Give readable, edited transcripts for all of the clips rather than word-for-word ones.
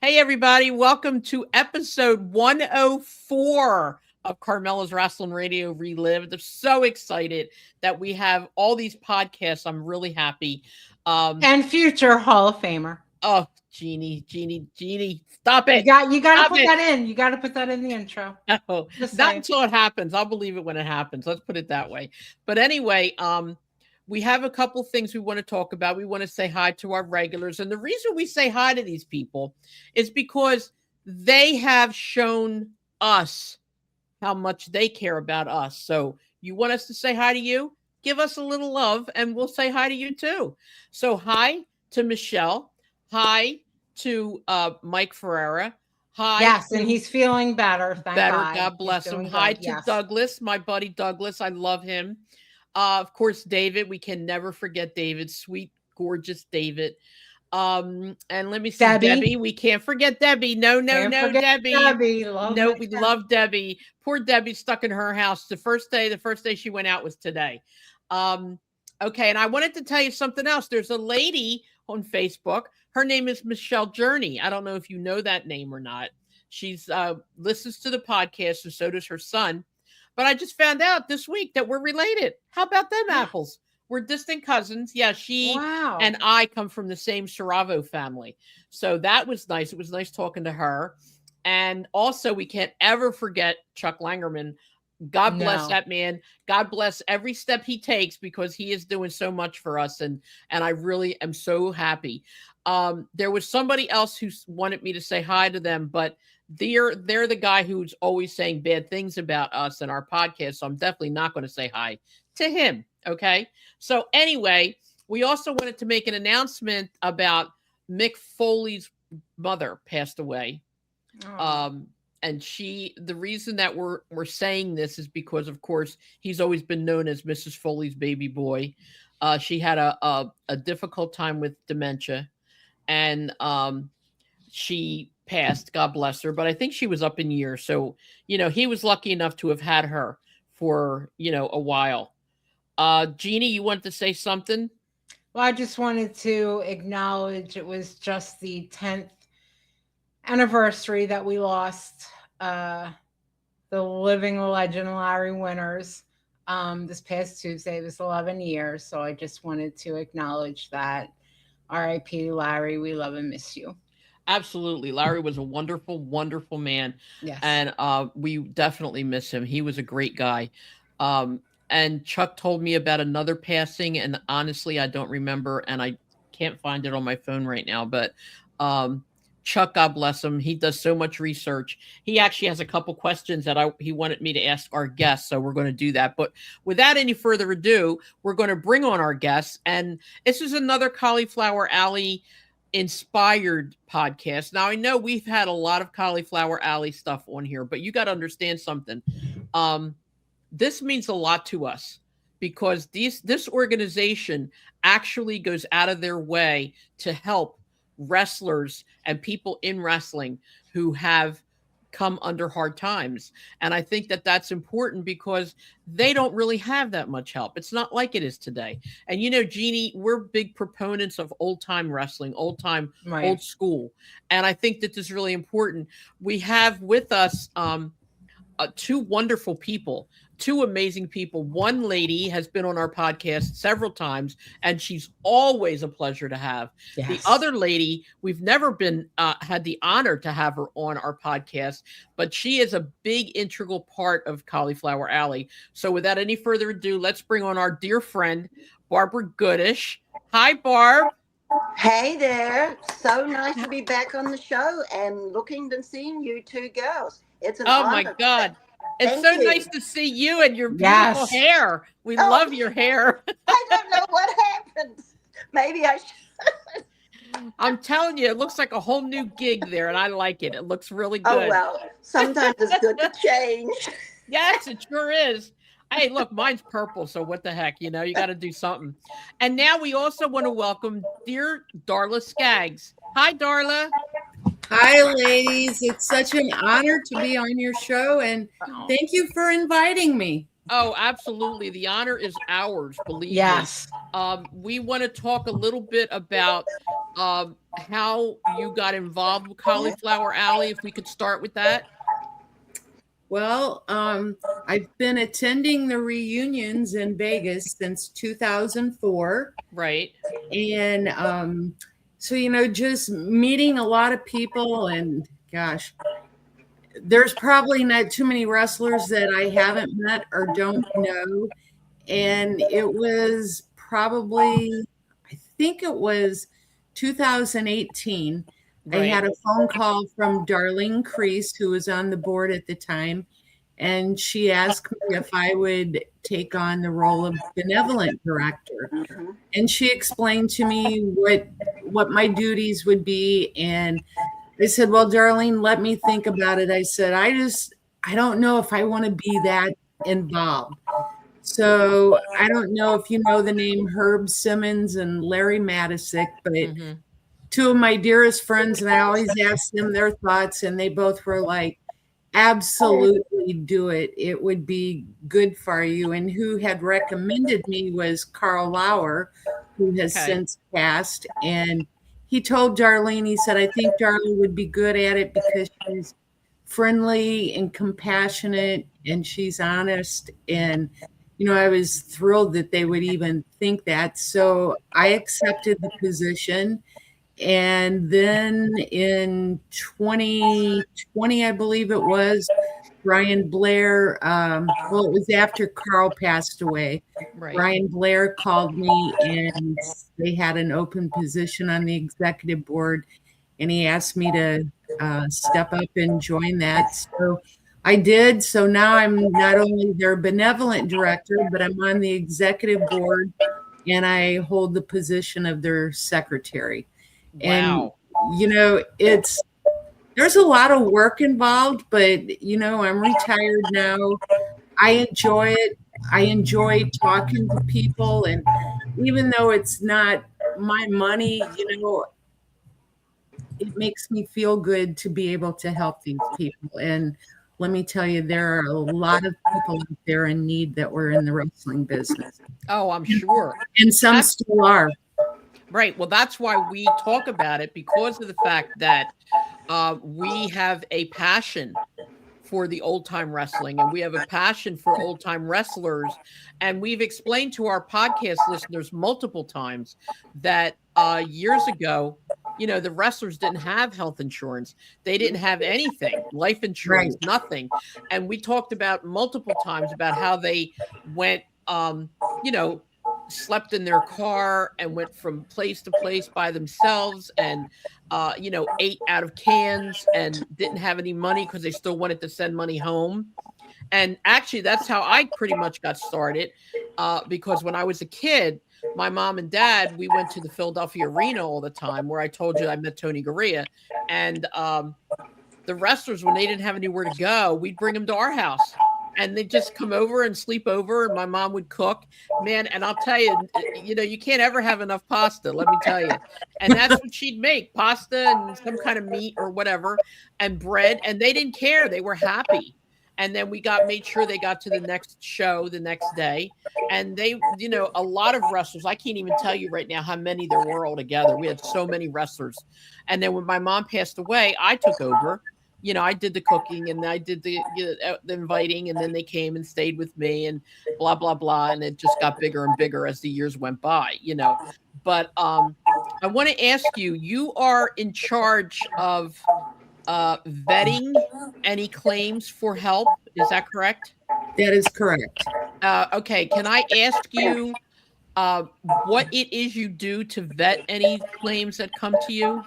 Hey, everybody. Welcome to episode 104 of Carmela's Wrestling Radio Relived. I'm so excited that we have all these podcasts. I'm really happy. And future Hall of Famer. Oh, Jeannie, stop You it. got you got to Stop put it. that in. You got to put that in the intro. No, Just not saying. until it happens. I'll believe it when it happens. Let's put it that way. But anyway, we have a couple things we want to talk about. We want to say hi to our regulars. And the reason we say hi to these people is because they have shown us how much they care about us. So you want us to say hi to you? Give us a little love and we'll say hi to you too. So hi to Michelle. Hi to Mike Ferreira. Hi Yes, and to he's feeling better. Thank Better, God. God He's bless him. doing Hi good. to Yes. Douglas, my buddy Douglas. I love him. Of course, David. We can never forget David. Sweet, gorgeous David. And let me see, Debbie. Debbie. We can't forget Debbie. No, no, Can't no, forget Debbie. Debbie. Love No, my we Debbie. love Debbie. Poor Debbie stuck in her house. The first day she went out was today. Um, okay, and I wanted to tell you something else. There's a lady on Facebook. Her name is Michelle Journey. I don't know if you know that name or not. She's listens to the podcast, and so does her son. But I just found out this week that we're related. How about them apples? We're distant cousins. Yeah, she Wow. and I come from the same Saravo family. So that was nice. It was nice talking to her. And also, we can't ever forget Chuck Langerman. God bless No. that man. God bless every step he takes because he is doing so much for us. And I really am so happy. There was somebody else who wanted me to say hi to them, but they're the guy who's always saying bad things about us and our podcast. So I'm definitely not going to say hi to him. Okay. So anyway, we also wanted to make an announcement about Mick Foley's mother passed away. Oh. Um, and the reason that we're saying this is because, of course, he's always been known as Mrs. Foley's baby boy. She had a difficult time with dementia, and she passed. God bless her. But I think she was up in years, so he was lucky enough to have had her for a while. Jeannie, you wanted to say something? Well, I just wanted to acknowledge it was just the 10th anniversary that we lost the living legend Larry Winters this past Tuesday. It was 11 years. So I just wanted to acknowledge that. R.I.P. Larry. We love and miss you. Absolutely. Larry was a wonderful, wonderful man. Yes. And we definitely miss him. He was a great guy. Um, and Chuck told me about another passing, and honestly, I don't remember, and I can't find it on my phone right now. But um, Chuck, God bless him, he does so much research. He actually has a couple questions that he wanted me to ask our guests, so we're going to do that. But without any further ado, we're going to bring on our guests, and this is another Cauliflower Alley inspired podcast. Now I know we've had a lot of Cauliflower Alley stuff on here, but you got to understand something. Um, this means a lot to us because this organization actually goes out of their way to help wrestlers and people in wrestling who have come under hard times. And I think that that's important because they don't really have that much help. It's not like it is today. And Jeannie, we're big proponents of old time wrestling, Right. old school. And I think that this is really important. We have with us two wonderful people, two amazing people. One lady has been on our podcast several times, and she's always a pleasure to have. The Yes. other lady, we've never been had the honor to have her on our podcast, but she is a big integral part of Cauliflower Alley. So, without any further ado, let's bring on our dear friend Barbara Goodish. Hi, Barb. Hey there. So nice to be back on the show and looking and seeing you two girls. It's an Oh my honor. God. It's Thank so you. nice to see you and your beautiful Yes. hair. We Oh, love your hair. I don't know what happened. Maybe I should. I'm telling you, it looks like a whole new gig there, and I like it. It looks really Oh, good. well, sometimes it's good to change. Yes, it sure is. Hey, look, mine's purple, so what the heck, you got to do something. And now we also want to welcome dear Darla Scaggs. Hi, Darla. Hi, ladies. It's such an honor to be on your show, and Oh, thank you for inviting me. absolutely. The honor is ours, believe me. Yes. We want to talk a little bit about how you got involved with Cauliflower Alley, if we could start with that. Well, I've been attending the reunions in Vegas since 2004. Right. And so, just meeting a lot of people, and gosh, there's probably not too many wrestlers that I haven't met or don't know. And it was probably, I think it was 2018. I Right. had a phone call from Darlene Crease, who was on the board at the time, and she asked me if I would take on the role of benevolent director. Mhm. And she explained to me what my duties would be, and I said, "Well, Darlene, let me think about it." I said, I don't know if I want to be that involved. So I don't know if you know the name Herb Simmons and Larry Matisick, but Hmm. two of my dearest friends, and I always ask them their thoughts, and they both were like, absolutely do it. It would be good for you. And who had recommended me was Carl Lauer, who has Okay. since passed. And he told Darlene, he said, I think Darlene would be good at it because she's friendly and compassionate and she's honest. And, I was thrilled that they would even think that. So I accepted the position. And then in 2020, I believe it was, Brian Blair, well, it was after Carl passed away. Right. Brian Blair called me and they had an open position on the executive board. And he asked me to step up and join that. So I did. So now I'm not only their benevolent director, but I'm on the executive board and I hold the position of their secretary. And, Wow. there's a lot of work involved, but, I'm retired now. I enjoy it. I enjoy talking to people. And even though it's not my money, it makes me feel good to be able to help these people. And let me tell you, there are a lot of people out there in need that were in the wrestling business. Oh, I'm sure. And some That's still are. right. Well, that's why we talk about it, because of the fact that we have a passion for the old time wrestling, and we have a passion for old time wrestlers. And we've explained to our podcast listeners multiple times that years ago, the wrestlers didn't have health insurance. They didn't have anything, life insurance, Right. nothing. And we talked about multiple times about how they went, you know, slept in their car and went from place to place by themselves, and ate out of cans and didn't have any money because they still wanted to send money home. And actually, that's how I pretty much got started, because when I was a kid, my mom and dad, we went to the Philadelphia Arena all the time, where I told you I met Tony Garea. And the wrestlers, when they didn't have anywhere to go, we'd bring them to our house. And they'd just come over and sleep over, and my mom would cook. Man, and I'll tell you, you can't ever have enough pasta, let me tell you. And that's what she'd make, pasta and some kind of meat or whatever, and bread. And they didn't care. They were happy. And then we made sure they got to the next show the next day. And they, a lot of wrestlers, I can't even tell you right now how many there were altogether. We had so many wrestlers. And then when my mom passed away, I took over. I did the cooking and I did the inviting, and then they came and stayed with me and blah, blah, blah. And it just got bigger and bigger as the years went by, But I want to ask you, you are in charge of vetting any claims for help. Is that correct? That is correct. Okay. Can I ask you what it is you do to vet any claims that come to you?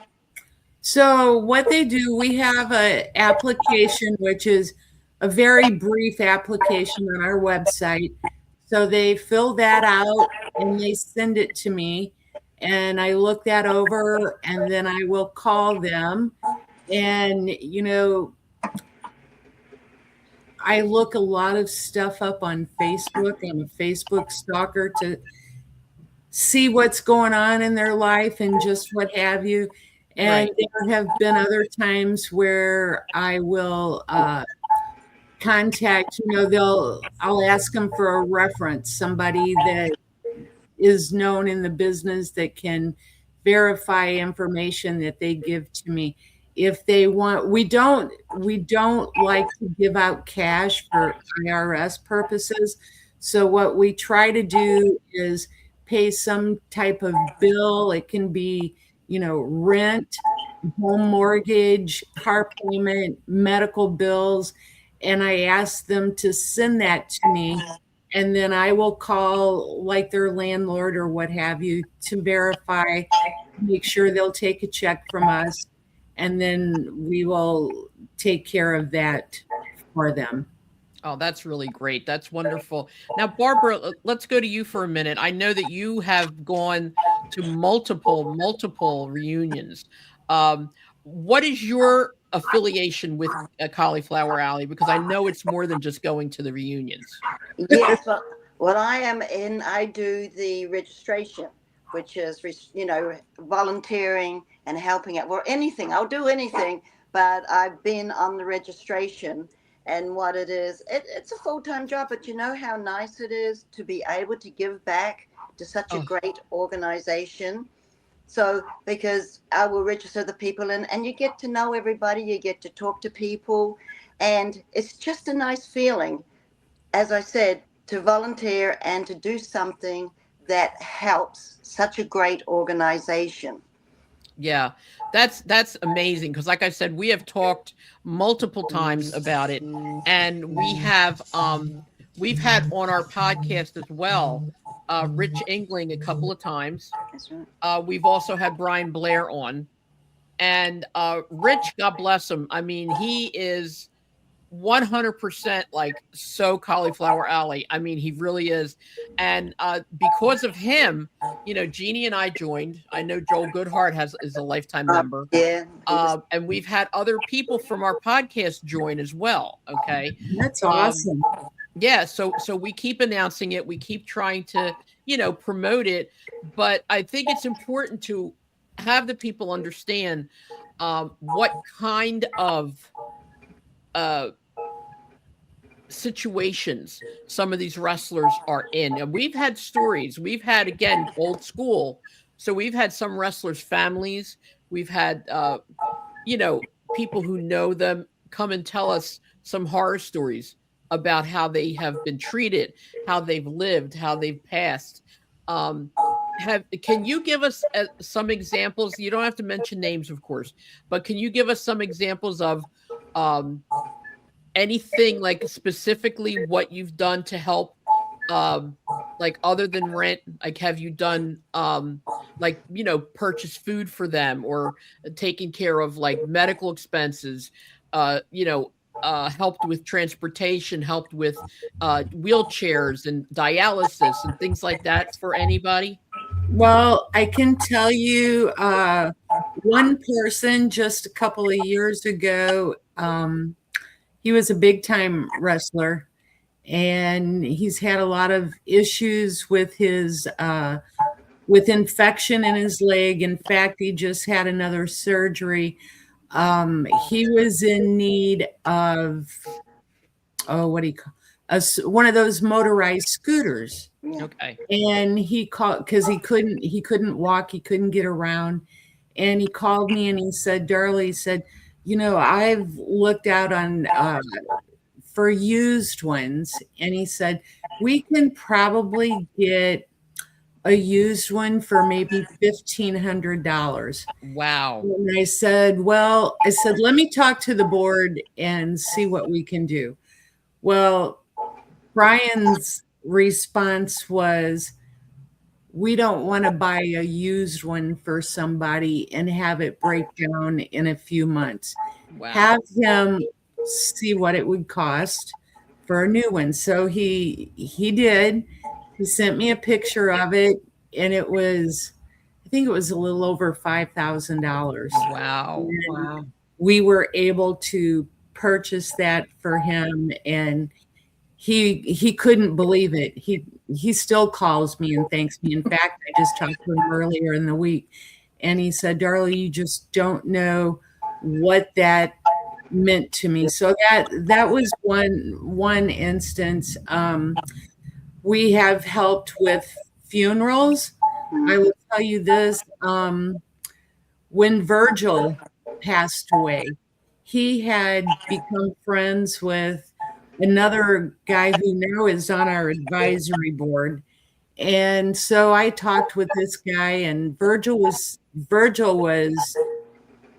So what they do, we have an application, which is a very brief application on our website. So they fill that out and they send it to me, and I look that over, and then I will call them. And, I look a lot of stuff up on Facebook. I'm a Facebook stalker to see what's going on in their life and just what have you. And Right. there have been other times where I will contact, I'll ask them for a reference, somebody that is known in the business that can verify information that they give to me. If they want, we don't like to give out cash for IRS purposes. So what we try to do is pay some type of bill. It can be, rent, home mortgage, car payment, medical bills, and I ask them to send that to me, and then I will call like their landlord or what have you to verify, make sure they'll take a check from us, and then we will take care of that for them. Oh, that's really great. That's wonderful. Now, Barbara, let's go to you for a minute. I know that you have gone to multiple reunions. What is your affiliation with Cauliflower Alley? Because I know it's more than just going to the reunions. Yes, well, I am in. I do the registration, which is volunteering and helping out. Well, anything. I'll do anything, but I've been on the registration. And what it is, it's a full-time job, but you know how nice it is to be able to give back to such a great organization. So, because I will register the people and you get to know everybody, you get to talk to people, and it's just a nice feeling, as I said, to volunteer and to do something that helps such a great organization. Yeah, that's amazing because like I said, we have talked multiple times about it, and we've had on our podcast as well Rich Engling a couple of times. That's right. We've also had Brian Blair on, and Rich, God bless him. I mean, he is 100% like so Cauliflower Alley. I mean, he really is. And because of him, Jeannie and I joined. I know Joel Goodhart is a lifetime member. Yeah. And we've had other people from our podcast join as well. Okay. That's awesome. Yeah. So we keep announcing it. We keep trying to, promote it. But I think it's important to have the people understand what kind of situations some of these wrestlers are in. And we've had stories. We've had, again, old school. So we've had some wrestlers' families. We've had, people who know them come and tell us some horror stories about how they have been treated, how they've lived, how they've passed. Can you give us some examples? You don't have to mention names, of course, but can you give us some examples of anything like specifically what you've done to help, like other than rent? Like, have you done purchase food for them or taking care of like medical expenses, helped with transportation, helped with wheelchairs and dialysis and things like that for anybody? Well, I can tell you one person just a couple of years ago, he was a big time wrestler and he's had a lot of issues with his with infection in his leg. In fact, he just had another surgery. He was in need of what do you call one of those motorized scooters. Okay. And he called because he couldn't walk, he couldn't get around. And he called me and he said, Darla, he said, I've looked out on for used ones. And he said, we can probably get a used one for maybe $1,500. Wow. And I said, let me talk to the board and see what we can do. Well, Brian's response was, we don't want to buy a used one for somebody and have it break down in a few months. Wow. Have him see what it would cost for a new one. So he did. He sent me a picture of it, and I think it was a little over $5,000. Wow. Wow. We were able to purchase that for him, and he couldn't believe it. He still calls me and thanks me. In fact, I just talked to him earlier in the week, and he said, Darla, you just don't know what that meant to me. So that was one instance. We have helped with funerals. I will tell you this. When Virgil passed away, he had become friends with another guy who now is on our advisory board. And so I talked with this guy, and Virgil was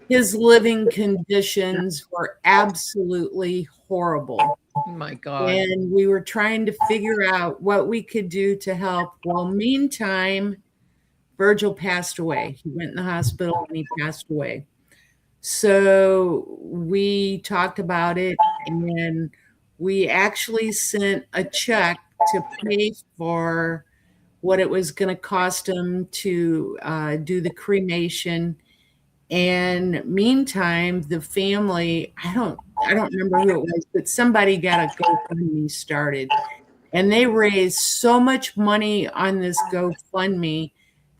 his living conditions were absolutely horrible. Oh my God. And we were trying to figure out what we could do to help. Well, meantime, Virgil passed away. He went in the hospital and he passed away. So we talked about it, and we actually sent a check to pay for what it was going to cost him to do the cremation. And meantime, the family, I don't remember who it was, but somebody got a GoFundMe started. And they raised so much money on this GoFundMe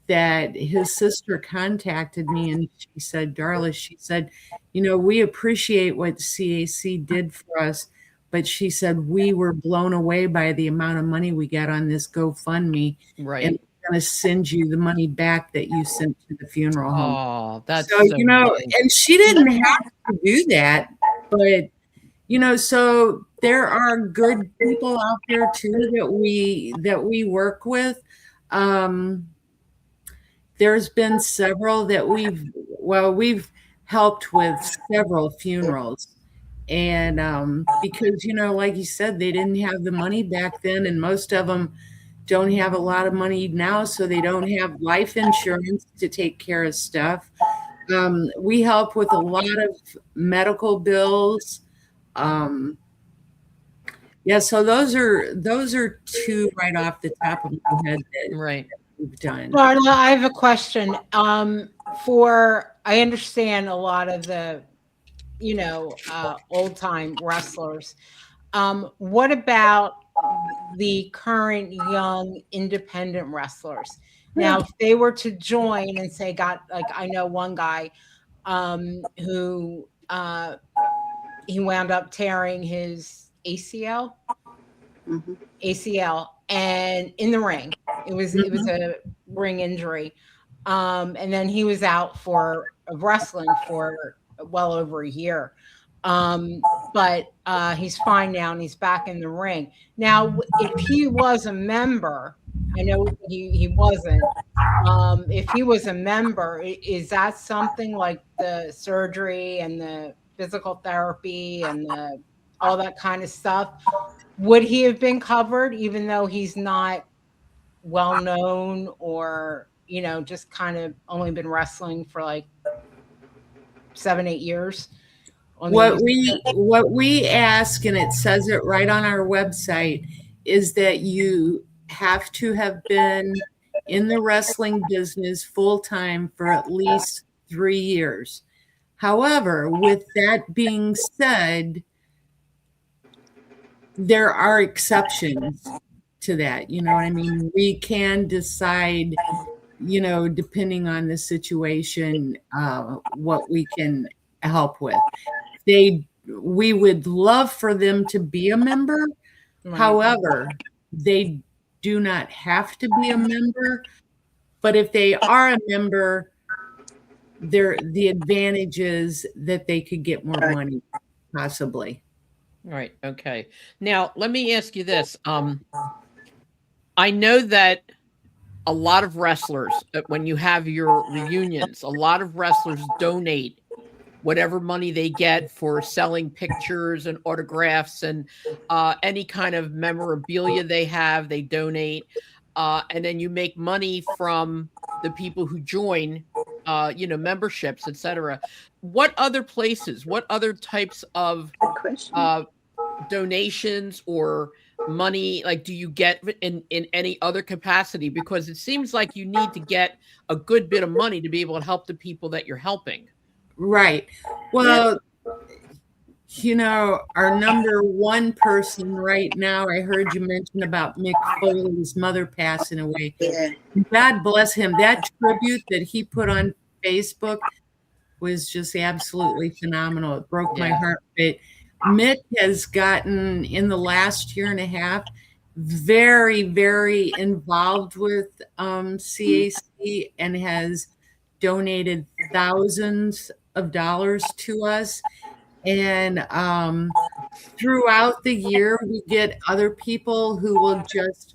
that his sister contacted me, and she said, Darla, she said, we appreciate what CAC did for us, but she said, we were blown away by the amount of money we got on this GoFundMe. Right. And we're going to send you the money back that you sent to the funeral home. Oh, that's So, so nice. and she didn't have to do that, but so there are good people out there too that we work with. There's been several that we've helped with several funerals. And because, like you said, they didn't have the money back then, and most of them don't have a lot of money now, so they don't have life insurance to take care of stuff. We help with a lot of medical bills. So those are two right off the top of my head that Right. we've done. Darla, I have a question. I understand a lot of the, old time wrestlers. What about the current young independent wrestlers? Now, if they were to join and say, I know one guy who he wound up tearing his ACL, and in the ring, it was a ring injury, and then he was out of wrestling for well over a year. But he's fine now, and he's back in the ring. Now, if he was a member, I know he wasn't. If he was a member, is that something like the surgery and the physical therapy and all that kind of stuff? Would he have been covered, even though he's not well known, or just kind of only been wrestling for like 7-8 years? What we ask, and it says it right on our website, is that you have to have been in the wrestling business full time for at least 3 years. However, with that being said, there are exceptions to that. You know what I mean? We can decide, depending on the situation, what we can help with. We would love for them to be a member. Right. However, they do not have to be a member. But if they are a member, the advantage is that they could get more money, possibly. Right. Okay. Now, let me ask you this. I know that a lot of wrestlers, when you have your reunions, a lot of wrestlers donate whatever money they get for selling pictures and autographs and any kind of memorabilia they have, they donate. And then you make money from the people who join, memberships, etc. What other places, what other types of donations or money do you get in any other capacity? Because it seems like you need to get a good bit of money to be able to help the people that you're helping. Right. Well, our number one person right now, I heard you mention about Mick Foley's mother passing away. Yeah. God bless him. That tribute that he put on Facebook was just absolutely phenomenal. It broke my heart. But Mick has gotten, in the last year and a half, very, very involved with CAC and has donated thousands of dollars to us. And throughout the year, we get other people who will just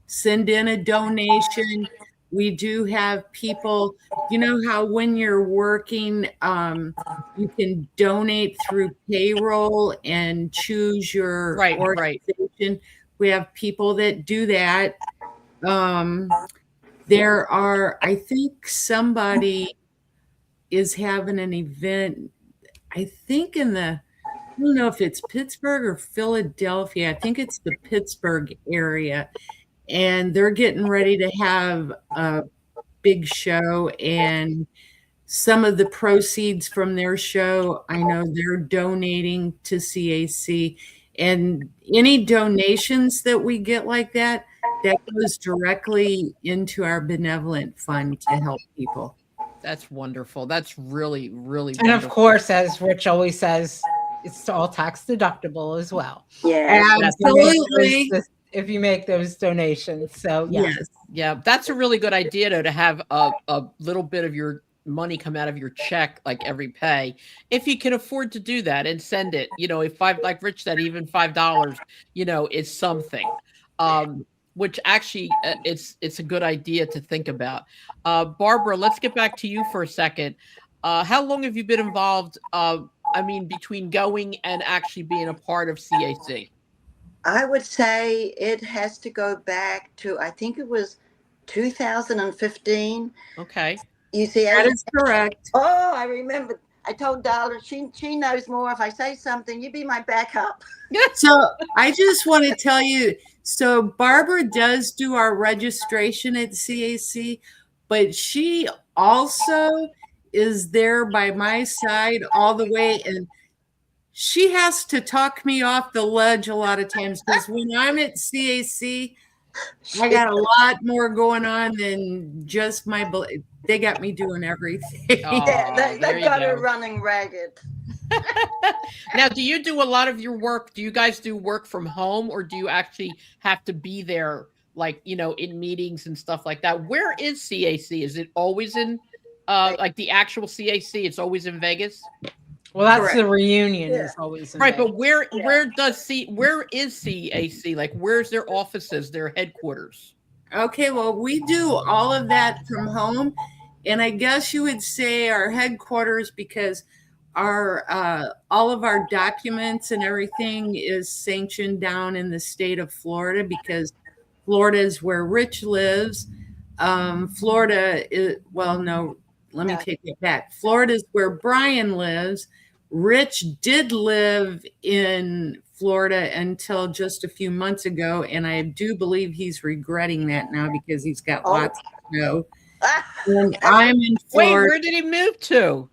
send in a donation. We do have people, you know how when you're working, you can donate through payroll and choose your Right, right. organization. We have people that do that. There are, I think somebody is having an event, I think I don't know if it's Pittsburgh or Philadelphia. I think it's the Pittsburgh area. And they're getting ready to have a big show. And some of the proceeds from their show, I know they're donating to CAC. And any donations that we get like that, that goes directly into our benevolent fund to help people. That's wonderful. That's really, really And of wonderful. course, as Rich always says, it's all tax deductible as well. Yeah. Absolutely. If you make those donations. So yes. Yes. Yeah, that's a really good idea, though, to have a little bit of your money come out of your check, like every pay, if you can afford to do that and send it. You know, if like Rich said, even $5, is something. Which actually, it's a good idea to think about. Barbara, let's get back to you for a second. How long have you been involved? Between going and actually being a part of CAC? I would say it has to go back to, I think it was 2015. Okay. You see, That is correct. Oh, I remember. I told Darla, she knows more. If I say something, you be my backup. So I just want to tell you, so Barbara does do our registration at CAC, but she also is there by my side all the way. And she has to talk me off the ledge a lot of times because when I'm at CAC, I got a lot more going on than just they got me doing everything. Oh, Yeah, there they you got go. her running ragged. Now, do you do a lot of your work? Do you guys do work from home, or do you actually have to be there, like, in meetings and stuff like that? Where is CAC? Is it always in, like the actual CAC? It's always in Vegas? Well, that's Correct. the reunion Yeah. is always in Right, Vegas. but where is CAC? Like, where's their offices, their headquarters? Okay, well, we do all of that from home. And I guess you would say our headquarters, because all of our documents and everything is sanctioned down in the state of Florida, because Florida is where Rich lives. Florida is, well, no, let me take it back. Florida is where Brian lives. Rich did live in Florida until just a few months ago, and I do believe he's regretting that now because he's got lots of snow. And I'm in Wait, Florida. where did he move to?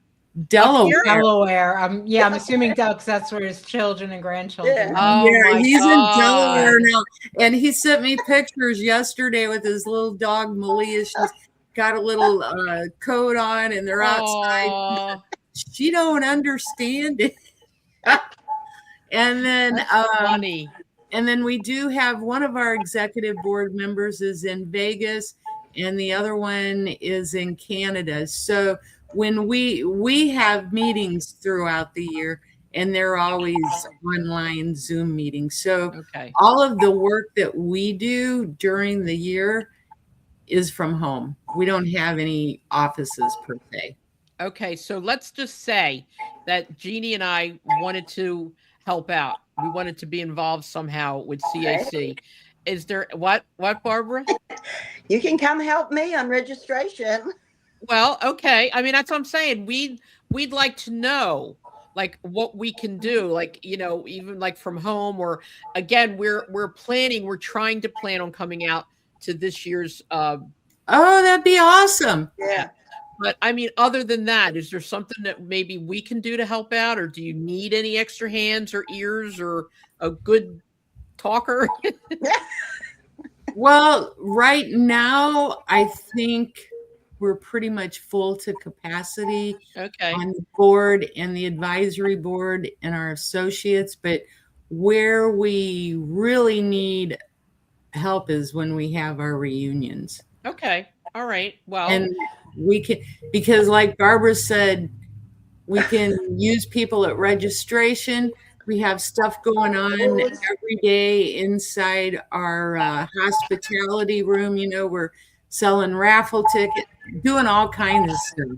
Delaware. Delaware. I'm assuming because that's where his children and grandchildren Yeah. are. Oh, my He's God. in Delaware now. And he sent me pictures yesterday with his little dog, Malia. She's got a little coat on, and they're outside. Aw, She don't understand it. And then that's funny. and then we do have one of our executive board members is in Vegas, and the other one is in Canada. So when we have meetings throughout the year, and they're always online Zoom meetings. So Okay. all of the work that we do during the year is from home. We don't have any offices per se. Okay, so let's just say that Jeannie and I wanted to help out. We wanted to be involved somehow with CAC. Is there what, Barbara? You can come help me on registration. Well, okay. I mean, that's what I'm saying. We'd like to know, like, what we can do, like, even like from home, or again, we're trying to plan on coming out to this year's Oh, that'd be awesome. Yeah. But I mean, other than that, is there something that maybe we can do to help out, or do you need any extra hands or ears or a good talker? Well, right now, I think we're pretty much full to capacity Okay. on the board and the advisory board and our associates. But where we really need help is when we have our reunions. Okay. All right. Well, And we can, because like Barbara said, we can use people at registration. We have stuff going on every day inside our hospitality room. You know, we're selling raffle tickets, doing all kinds of stuff.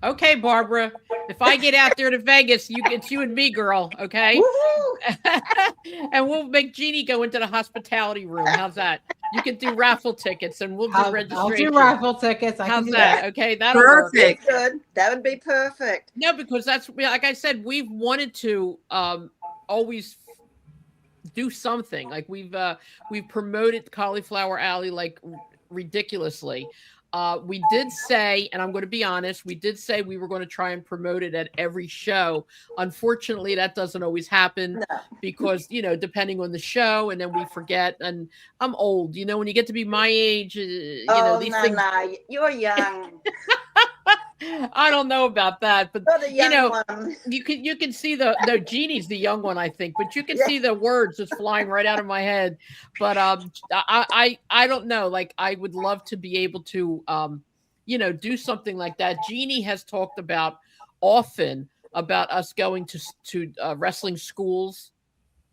okay, Barbara. If I get out there to Vegas, it's you and me, girl. Okay. Woohoo! And we'll make Jeannie go into the hospitality room. How's that? You can do raffle tickets and we'll do I'll registration. do raffle tickets. I can How's do that? that. Okay, that'll work. Perfect. Good. That would be perfect. No, because that's like I said, we've wanted to always do something. Like we've promoted Cauliflower Alley like ridiculously. We did say, and I'm going to be honest, we did say we were going to try and promote it at every show. Unfortunately, that doesn't always happen No. because, you know, depending on the show, and then we forget. And I'm old, you know, when you get to be my age, you know, these things. No, you're young. I don't know about that, but You're the young you know, one. you can see the no Jeannie's the young one, I think, but you can Yeah. see the words just flying right out of my head. But I don't know. Like I would love to be able to you know, do something like that. Jeannie has talked about often about us going to wrestling schools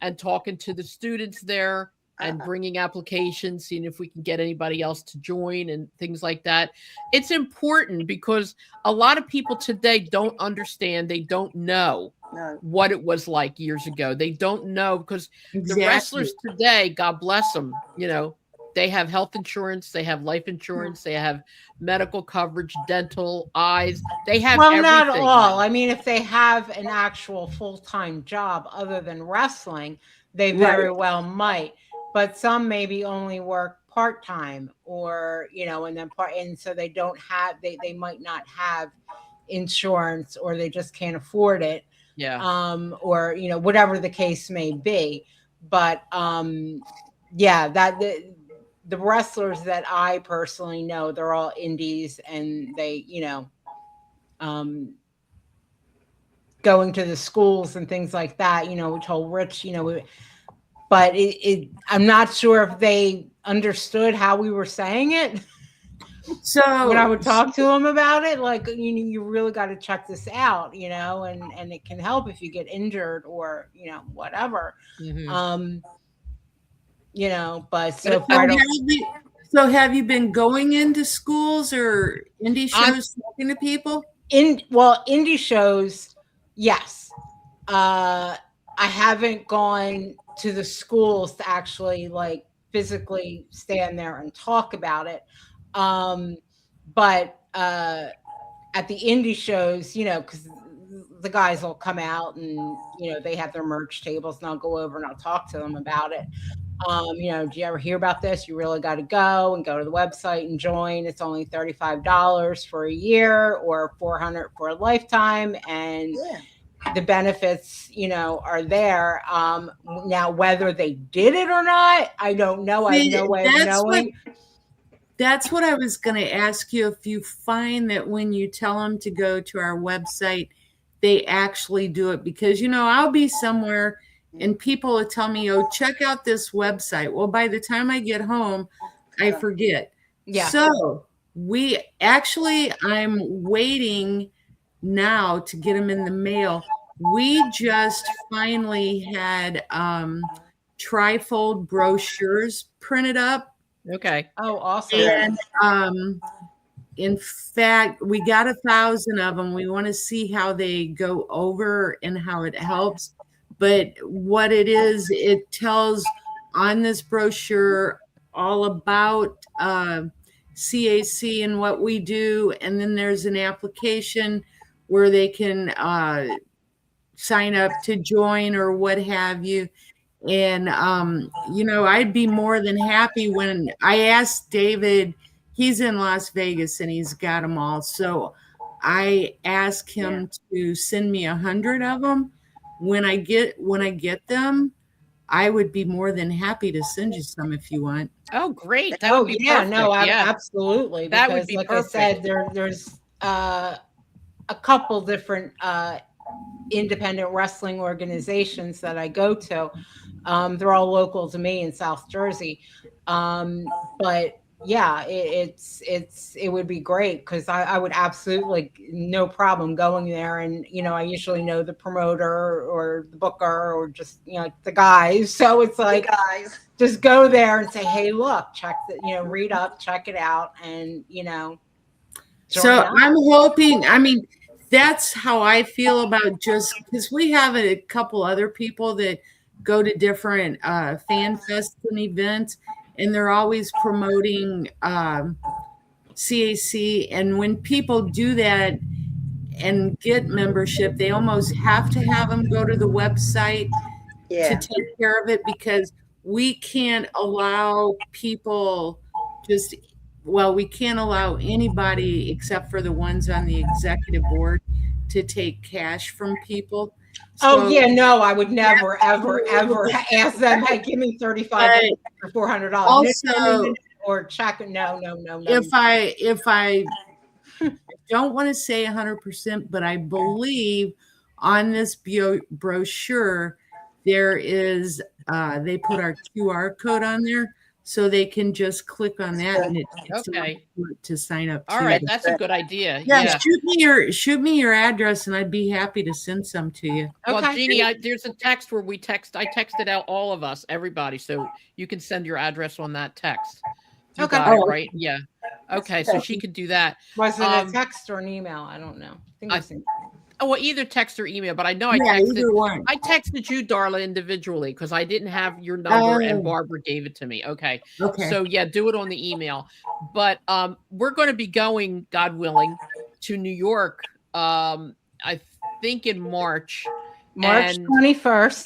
and talking to the students there and bringing applications, seeing if we can get anybody else to join and things like that. It's important because a lot of people today don't understand. They don't know No. what it was like years ago. They don't know because Exactly. the wrestlers today, God bless them, you know, they have health insurance, they have life insurance, they have medical coverage, dental, eyes. They have Well, everything. not all. I mean, if they have an actual full-time job other than wrestling, they very well might. But some maybe only work part-time or, you know, and then and so they don't have, they might not have insurance or they just can't afford it. Yeah. Or, you know, whatever the case may be. But yeah, that the wrestlers that I personally know, they're all indies and they, you know, going to the schools and things like that, you know, we told Rich, you know, but I'm not sure if they understood how we were saying it. So when I would talk to them about it, like, you really got to check this out, you know, and it can help if you get injured or, you know, whatever. Mhm. You know, but so have you been going into schools or indie shows talking to people? Indie shows, yes. I haven't gone to the schools to actually like physically stand there and talk about it. But at the indie shows, you know, because the guys will come out and, you know, they have their merch tables and I'll go over and I'll talk to them about it. You know, do you ever hear about this? You really got to go to the website and join. It's only $35 for a year or $400 for a lifetime. And the benefits, you know, are there. Now, whether they did it or not, I don't know. I have no way of knowing. That's what I was going to ask you. If you find that when you tell them to go to our website, they actually do it, because, you know, I'll be somewhere and people will tell me, oh, check out this website. Well, by the time I get home, I forget. Yeah. So I'm waiting now to get them in the mail. We just finally had trifold brochures printed up. Okay. Oh, awesome. And in fact, we got 1,000 of them. We want to see how they go over and how it helps. But what it is, it tells on this brochure all about CAC and what we do. And then there's an application where they can sign up to join or what have you. And, you know, I'd be more than happy when I asked David, he's in Las Vegas and he's got them all. So I asked him to send me 100 of them. When I get them, I would be more than happy to send you some if you want. Oh, great. That would be perfect. No, absolutely. That because would be like perfect. I said, there's a couple different independent wrestling organizations that I go to. They're all local to me in South Jersey. But yeah, it would be great because I would absolutely no problem going there, and I usually know the promoter or the booker or just the guys, so it's You like guys. just go there and say, hey, look, check the read up, check it out, and join So up. I'm hoping, I mean, that's how I feel about, just because we have a couple other people that go to different fan fest and events, and they're always promoting CAC. And when people do that and get membership, they almost have to have them go to the website to Yeah. take care of it, because we can't allow people just, well, we can't allow anybody except for the ones on the executive board to take cash from people. Oh So, yeah, no, I would never, ever, ever ask them, hey, give me $35 or $400. also, Or check it. No, no, no, no. if I don't want to say 100%, but I believe on this brochure there is they put our QR code on there, so they can just click on that and it's Okay. to sign up All too. right, that's a good idea. Yeah, Yeah. shoot me your address and I'd be happy to send some to you. Well, Okay. Jeannie, there's a text where I texted out all of us, everybody, so you can send your address on that text. You Okay. got it, Oh, right? Yeah. Okay, so she could do that. Was it a text or an email? I don't know. I think it was Oh, well, either text or email, but I know yeah, either one. I texted you, Darla, individually because I didn't have your number and Barbara gave it to me. Okay. Okay. So yeah, do it on the email. But we're going to be going, God willing, to New York. I think in March. March And 21st,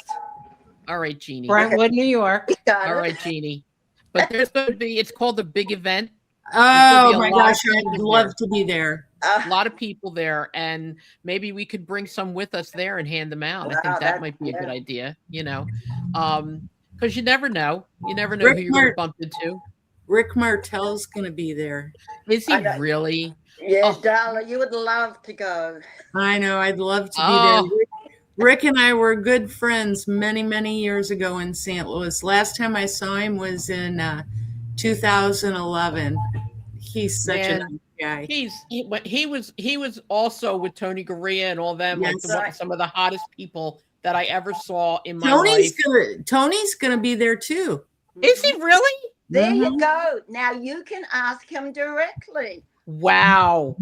all right, Jeannie. Brentwood, New York. All right, Jeannie. But there's going to be, it's called the big event. Oh my lot of gosh, I'd people love there. to be there. A lot of people there, and maybe we could bring some with us there and hand them out. I think Wow, that might be a good idea, because you never know. You never know Rick who you're going to bump into. Rick Martel's going to be there. Is he I know. really? Yeah, Oh. Darla, you would love to go. I know, I'd love to be Oh. there. Rick and I were good friends many, many years ago in St. Louis. Last time I saw him was in 2011. He's such a nice guy. He was also with Tony Garea and all them, Yes. like some of the hottest people that I ever saw in my life. Tony's gonna be there too. Is he really? There you go. Now you can ask him directly. Wow.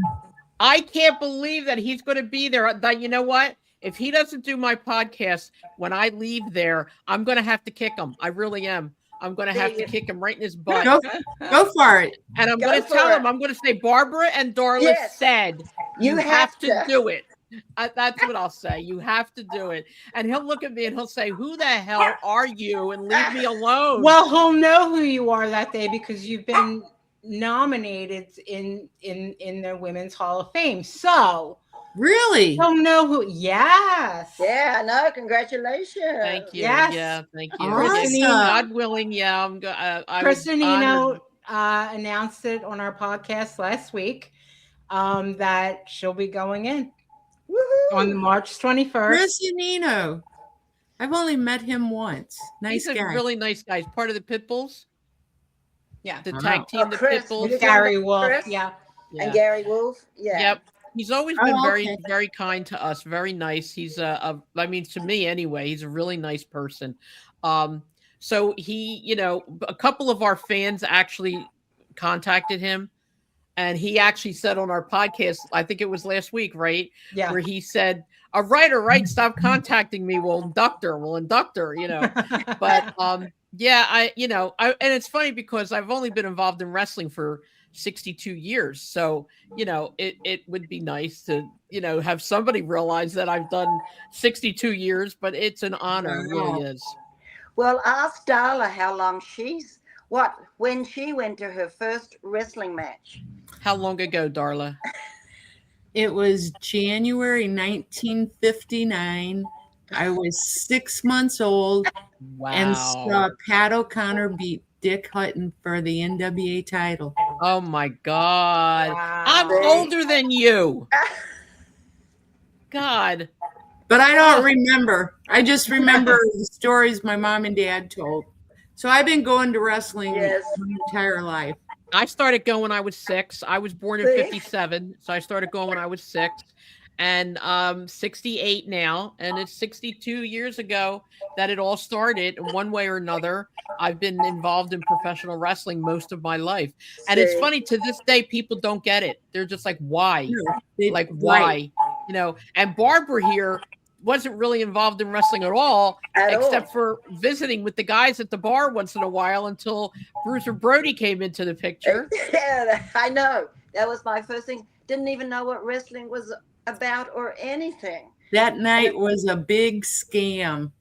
I can't believe that he's going to be there. You know what? If he doesn't do my podcast when I leave there, I'm going to have to kick him. I really am. I'm going to have to kick him right in his butt. Go for it. And I'm going to tell him, I'm going to say, Barbara and Darla said, you have to do it. That's what I'll say. You have to do it. And he'll look at me and he'll say, who the hell are you? And leave me alone. Well, he'll know who you are that day because you've been nominated in the Women's Hall of Fame. So really, he'll know who. Yes. Yeah, no, congratulations. Thank you. Yes. Yeah, thank you. Awesome. God willing, yeah. Kristen Eno announced it on our podcast last week that she'll be going in. Woo-hoo. On March 21st. Kristen Eno. I've only met him once. Nice He's guy. a really nice guy. He's part of the Pitbulls. Yeah. The tag team, the Chris. Pitbulls. With Gary Wolf. Chris? Yeah. And Gary Wolf. Yeah. Yep. He's always been okay. very kind to us. Very nice. He's I mean, to me anyway, he's a really nice person. So he, a couple of our fans actually contacted him. And he actually said on our podcast, I think it was last week, right? Yeah. Where he said, all right, stop contacting me. We'll induct her, But yeah, and it's funny because I've only been involved in wrestling for 62 years. So, it would be nice to, have somebody realize that I've done 62 years, but it's an honor. It really is. Well, ask Darla how long when she went to her first wrestling match. How long ago, Darla? It was January 1959. I was 6 months old. Wow. And saw Pat O'Connor beat Dick Hutton for the NWA title. Oh my God. Wow. I'm older than you. God. But I don't remember. I just remember the stories my mom and dad told. So I've been going to wrestling Yes. my entire life. I started going when I was 6. I was born in See? 57, so I started going when I was 6. And 68 now, and it's 62 years ago that it all started in one way or another. I've been involved in professional wrestling most of my life. And it's See? funny, to this day, people don't get it. They're just like, why? No, Like, right. why? You know, and Barbara here wasn't really involved in wrestling at all, At except all. for visiting with the guys at the bar once in a while until Bruiser Brody came into the picture. Yeah, I know. That was my first thing. Didn't even know what wrestling was about or anything. That night was a big scam.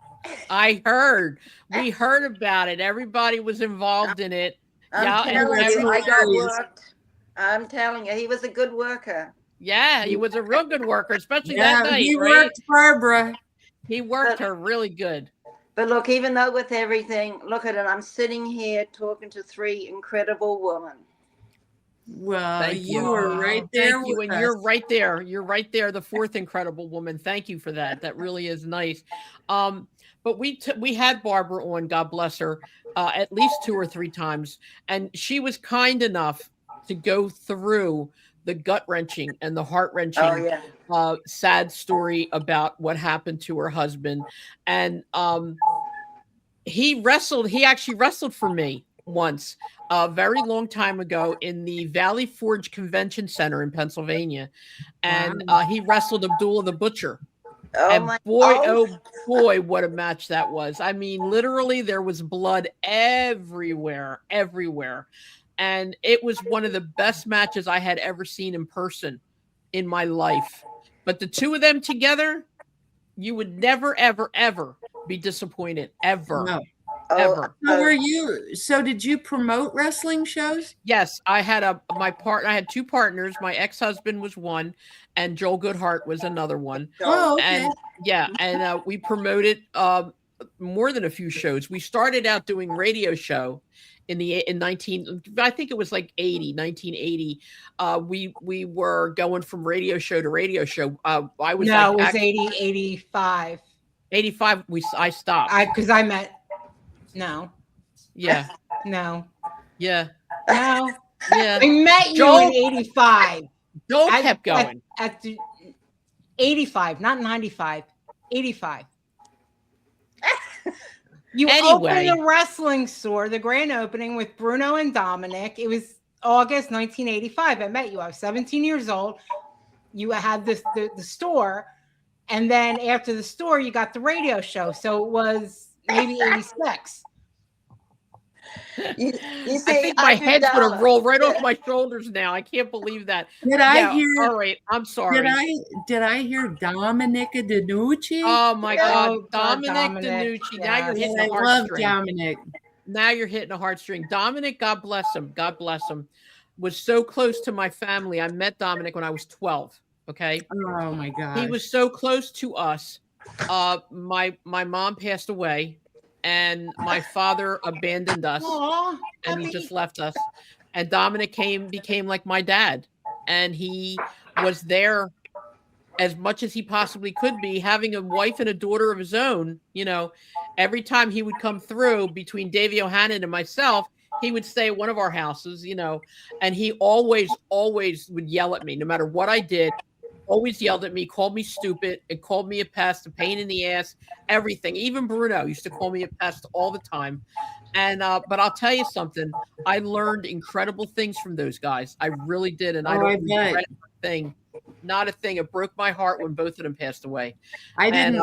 I heard. We heard about it. Everybody was involved in it. I'm Yeah, and telling that's you, I got hilarious. worked. I'm telling you, he was a good worker. yeah, he was a real good worker, especially Yeah, that night, he right? worked Barbara. He worked But- her really good. But look, even though with everything, look at it. I'm sitting here talking to 3 incredible women. Well, Thank you you. were right there. Thank you. with And you're us. right there. You're right there, the 4th incredible woman. Thank you for that. That really is nice. But we had Barbara on, God bless her, at least 2 or 3 times, and she was kind enough to go through the gut-wrenching and the heart-wrenching Oh yeah. sad story about what happened to her husband. And he actually wrestled for me once, a very long time ago, in the Valley Forge Convention Center in Pennsylvania. And he wrestled Abdullah the Butcher. Oh And my. boy, Oh, oh boy, what a match that was. I mean, literally there was blood everywhere, everywhere. And it was one of the best matches I had ever seen in person in my life. But the two of them together, you would never, ever, ever be disappointed. Ever. No. Ever. So were you? So did you promote wrestling shows? Yes, I had I had 2 partners. My ex-husband was one, and Joel Goodhart was another one. Oh, okay. And yeah, and we promoted more than a few shows. We started out doing radio show in 19, I think it was like 1980. We were going from radio show to radio show. I was No, like, it was 80, 85. 85. I stopped. Because I met. No, Yeah, no, yeah, no. yeah. I met you Joel- in 85. Joel At- kept going. At the 85, not 95. 85. You Anyway. opened the wrestling store, the grand opening with Bruno and Dominic. It was August 1985. I met you. I was 17 years old. You had the store. And then after the store, you got the radio show. So it was maybe 86. You I see, think my do head's going to Darla. roll right off my shoulders now. I can't believe that. Did I Yeah, hear? all right. I'm sorry. Did I hear Dominica DeNucci? Oh my Yeah. God, Oh, God, Dominic Dominic, DeNucci. Now you're yes. hitting I a love heartstring. Dominic. Now you're hitting a heartstring. Dominic, God bless him. God bless him. Was so close to my family. I met Dominic when I was 12. Okay. Oh my God. He was so close to us. My mom passed away, and my father abandoned us, Aw, and he just left us. And Dominic became like my dad, and he was there as much as he possibly could be, having a wife and a daughter of his own. You know, every time he would come through between Davey O'Hannon and myself, he would stay at one of our houses, you know, and he always would yell at me no matter what I did. Always yelled at me, called me stupid, and called me a pest, a pain in the ass, everything. Even Bruno used to call me a pest all the time. And but I'll tell you something, I learned incredible things from those guys. I really did, and I Oh, don't I bet. regret a thing. Not a thing. It broke my heart when both of them passed away. I And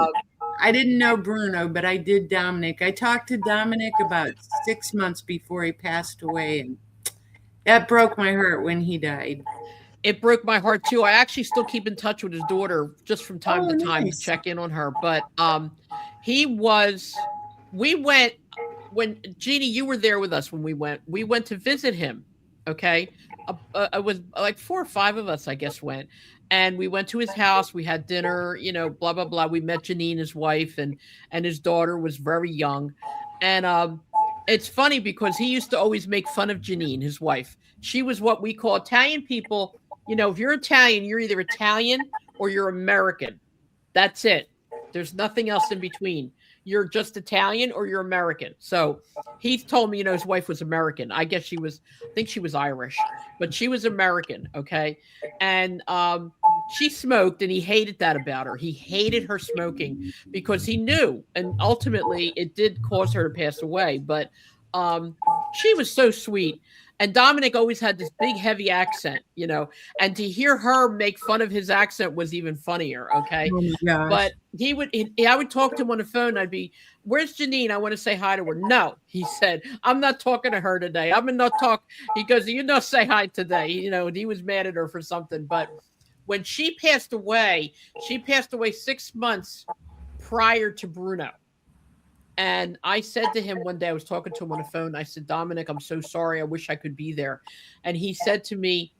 didn't know Bruno, but I did Dominic. I talked to Dominic about 6 months before he passed away, and that broke my heart when he died. it broke my heart too. I actually still keep in touch with his daughter just from time Oh, to time nice. to check in on her. But we went when Jeannie, you were there with us when we went to visit him. Okay. It was like 4 or 5 of us, I guess, went, and we went to his house. We had dinner, you know, blah, blah, blah. We met Janine, his wife, and his daughter was very young. And it's funny because he used to always make fun of Janine, his wife. She was what we call Italian people. You know, if you're Italian, you're either Italian or you're American. That's it. There's nothing else in between. You're just Italian or you're American. So he told me, his wife was American. I guess I think she was Irish, but she was American. Okay. And she smoked and he hated that about her. He hated her smoking because he knew, and ultimately it did cause her to pass away. But she was so sweet. And Dominic always had this big, heavy accent, and to hear her make fun of his accent was even funnier. Okay. Oh my gosh. But I would talk to him on the phone. I'd be, where's Janine? I want to say hi to her. No, he said, I'm not talking to her today. I'm in no talk. He goes, say hi today. And he was mad at her for something. But when she passed away 6 months prior to Bruno. And I said to him one day, I was talking to him on the phone. I said, Dominic, I'm so sorry. I wish I could be there. And he said to me,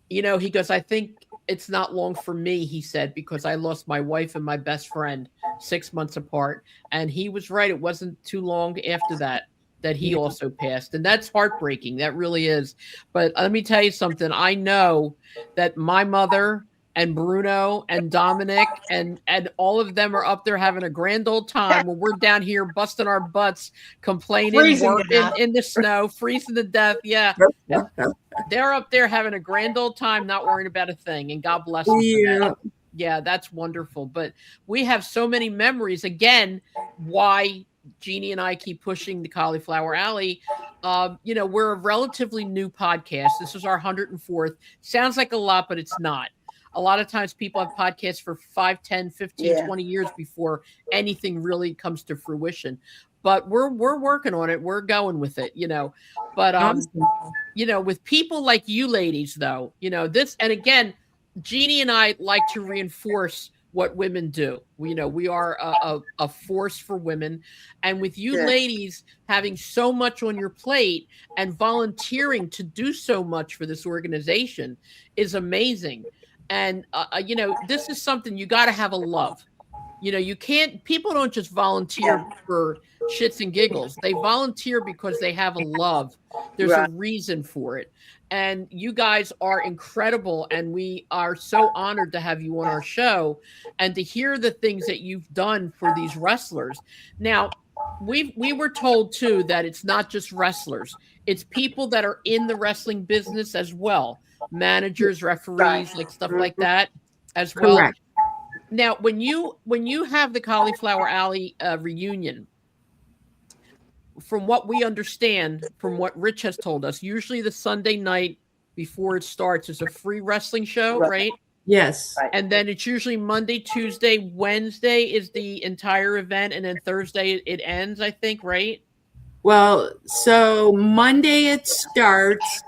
he goes, I think it's not long for me, he said, because I lost my wife and my best friend 6 months apart. And he was right. It wasn't too long after that he also passed. And that's heartbreaking. That really is. But let me tell you something. I know that my mother and Bruno and Dominic and all of them are up there having a grand old time when we're down here busting our butts, complaining, working in the snow, freezing to death. Yeah. They're up there having a grand old time, not worrying about a thing. And God bless them. Yeah. Yeah, that's wonderful. But we have so many memories. Again, why Jeannie and I keep pushing the Cauliflower Alley. We're a relatively new podcast. This is our 104th. Sounds like a lot, but it's not. A lot of times people have podcasts for 5, 10, 15, 20 years before anything really comes to fruition. But we're working on it. We're going with it, But, with people like you ladies, though, this, and again, Jeannie and I like to reinforce what women do. We are a force for women. And with you ladies having so much on your plate and volunteering to do so much for this organization is amazing. And, this is something you got to have a love. People don't just volunteer for shits and giggles. They volunteer because they have a love. There's a reason for it. And you guys are incredible. And we are so honored to have you on our show and to hear the things that you've done for these wrestlers. Now, we were told too that it's not just wrestlers. It's people that are in the wrestling business as well. Managers, referees, like stuff like that as well. Correct. Now, when you have the Cauliflower Alley reunion, from what we understand, from what Rich has told us, usually the Sunday night before it starts is a free wrestling show, right? Yes. And then it's usually Monday, Tuesday, Wednesday is the entire event, and then Thursday it ends, I think, right? Well, so Monday it starts,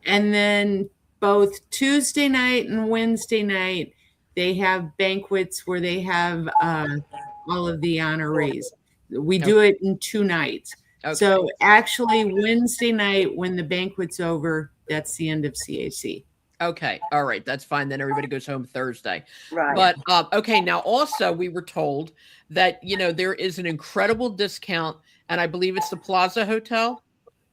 and then both Tuesday night and Wednesday night, they have banquets where they have all of the honorees. We do it in 2 nights. Okay. So actually Wednesday night, when the banquet's over, that's the end of CAC. Okay. All right. That's fine. Then everybody goes home Thursday. Right. But, okay. Now also we were told that, there is an incredible discount, and I believe it's the Plaza Hotel.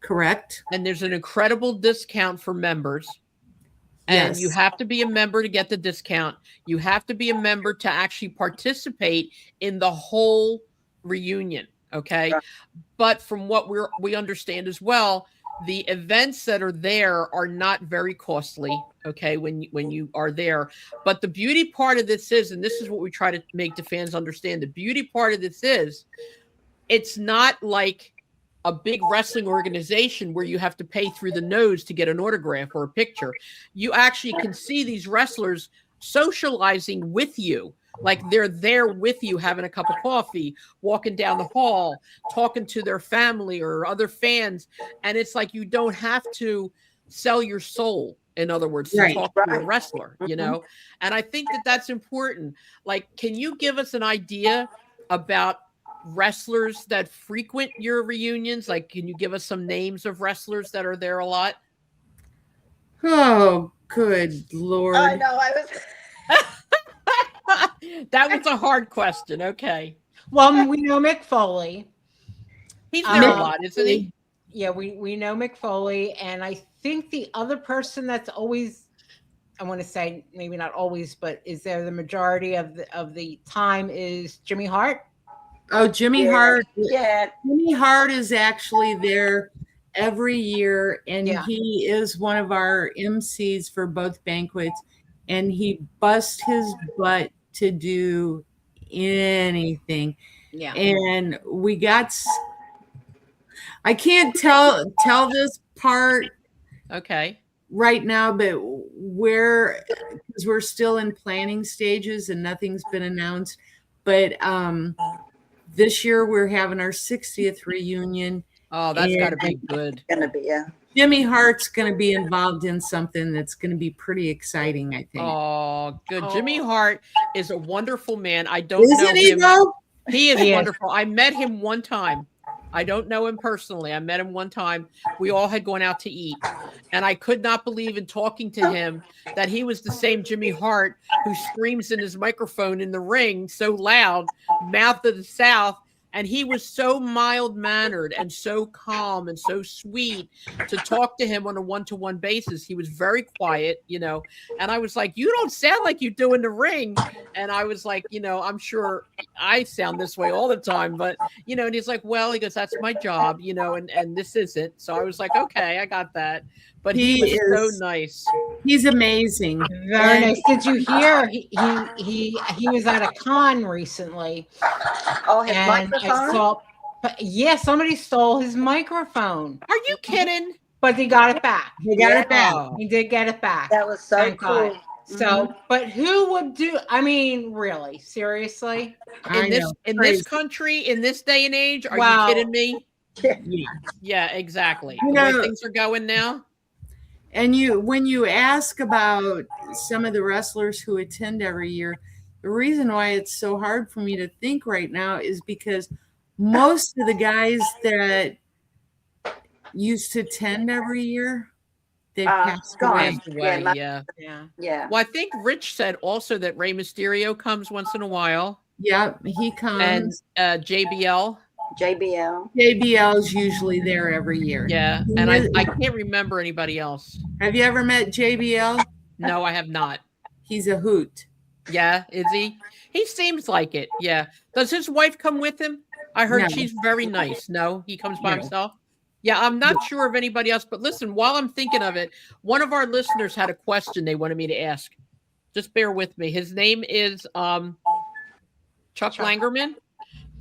Correct. And there's an incredible discount for members. And you have to be a member to get the discount. You have to be a member to actually participate in the whole reunion. Okay. Right. But from what we understand as well, the events that are there are not very costly. Okay. When you are there, but the beauty part of this is, and this is what we try to make the fans understand. The beauty part of this is it's not like a big wrestling organization where you have to pay through the nose to get an autograph or a picture. You actually can see these wrestlers socializing with you. Like they're there with you, having a cup of coffee, walking down the hall, talking to their family or other fans. And it's like, you don't have to sell your soul, in other words, to talk to a wrestler, And I think that that's important. Like, can you give us an idea about wrestlers that frequent your reunions? Like, can you give us some names of wrestlers that are there a lot? Oh, good Lord. I know. That was a hard question. Okay. Well, we know Mick Foley. He's there a lot, isn't he? Yeah, we know Mick Foley. And I think the other person that's always I want to say maybe not always, but is there the majority of the time is Jimmy Hart? Oh, Jimmy Yeah, Hart. yeah. Jimmy Hart is actually there every year, and Yeah. he is one of our MCs for both banquets, and he busts his butt to do anything. Yeah. And we got I can't tell this part Okay. right now, but because we're still in planning stages and nothing's been announced. But this year we're having our 60th reunion, Oh, that's got to and be good. Gonna be, yeah. Jimmy Hart's going to be involved in something that's going to be pretty exciting, I think. Oh, good. Jimmy Oh. Hart is a wonderful man. I don't know Isn't he him. though? He is He is. wonderful. I met him one time. I don't know him personally. I met him one time. We all had gone out to eat. And I could not believe in talking to him that he was the same Jimmy Hart who screams in his microphone in the ring so loud, mouth of the South. And he was so mild mannered and so calm and so sweet to talk to him on a one-to-one basis. He was very quiet, and I was like, you don't sound like you do in the ring. And I was like, I'm sure I sound this way all the time, but, and he's like, well, he goes, that's my job, and this isn't. So I was like, okay, I got that. But he was so nice. He's amazing. Very nice. Did you hear he was at a con recently? Oh, his And I microphone. saw, yeah, somebody stole his microphone, Are you kidding? but he got it back. He got it back. Oh, He did get it back. That was so Thank cool. God. So, but who would do? I mean, really, seriously? I know. in Crazy. this country, in this day and age, are Wow. you kidding me? Yeah. Yeah, exactly. You The way know- things are going now. And when you ask about some of the wrestlers who attend every year, the reason why it's so hard for me to think right now is because most of the guys that used to attend every year, they've passed gone. away. Passed away, my- yeah. Yeah. Yeah. Well, I think Rich said also that Rey Mysterio comes once in a while, Yep, he comes. and JBL. JBL. JBL's usually there every year. Yeah, and I can't remember anybody else. Have you ever met JBL? No, I have not. He's a hoot. Yeah, is he? He seems like it. Yeah. Does his wife come with him? I heard No. she's very nice. No, he comes by No. himself. Yeah, I'm not sure of anybody else. But listen, while I'm thinking of it, one of our listeners had a question they wanted me to ask. Just bear with me. His name is Chuck Langerman.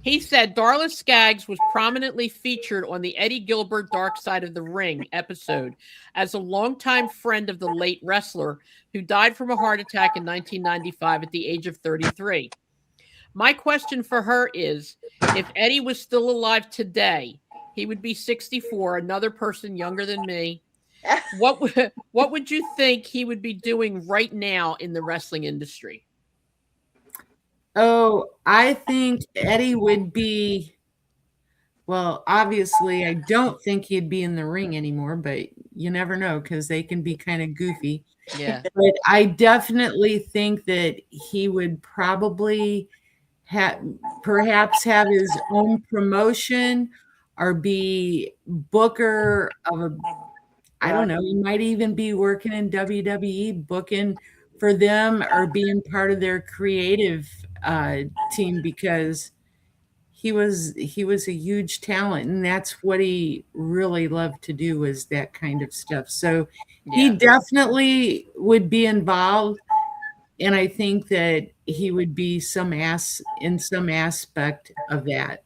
He said Darla Scaggs was prominently featured on the Eddie Gilbert Dark Side of the Ring episode as a longtime friend of the late wrestler who died from a heart attack in 1995 at the age of 33. My question for her is, if Eddie was still alive today, he would be 64, another person younger than me. What would you think he would be doing right now in the wrestling industry? Oh, I think Eddie would be, well, obviously, I don't think he'd be in the ring anymore, but you never know because they can be kind of goofy. Yeah. But I definitely think that he would probably perhaps have his own promotion or be booker of a, I don't know, he might even be working in WWE, booking for them or being part of their creative team, because he was a huge talent, and that's what he really loved to do, was that kind of stuff. So he definitely would be involved, and I think that he would be in some aspect of that.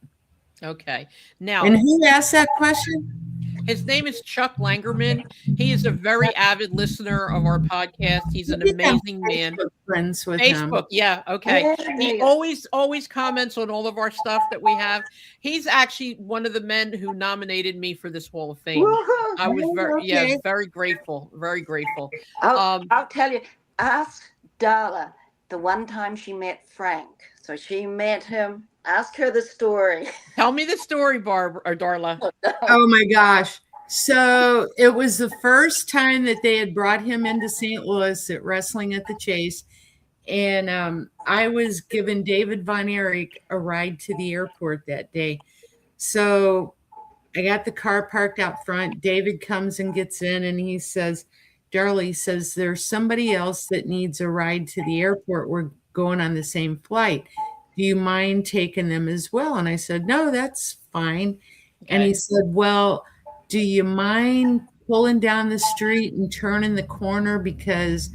Okay. Now, And who asked that question? his name is Chuck Langerman. He is a very avid listener of our podcast. He's an amazing man. Friends with him. Facebook, yeah, okay. He always comments on all of our stuff that we have. He's actually one of the men who nominated me for this Hall of Fame. Woohoo. I was Okay. very grateful, very grateful. I'll tell you. Ask Darla the one time she met Frank. So she met him. Ask her the story. Tell me the story, Barbara or Darla. Oh my gosh. So it was the first time that they had brought him into St. Louis at Wrestling at the Chase. And I was giving David Von Erich a ride to the airport that day. So I got the car parked out front. David comes and gets in and he says, Darla says, there's somebody else that needs a ride to the airport. We're going on the same flight. Do you mind taking them as well? And I said, no, that's fine. And he said, well, do you mind pulling down the street and turning the corner because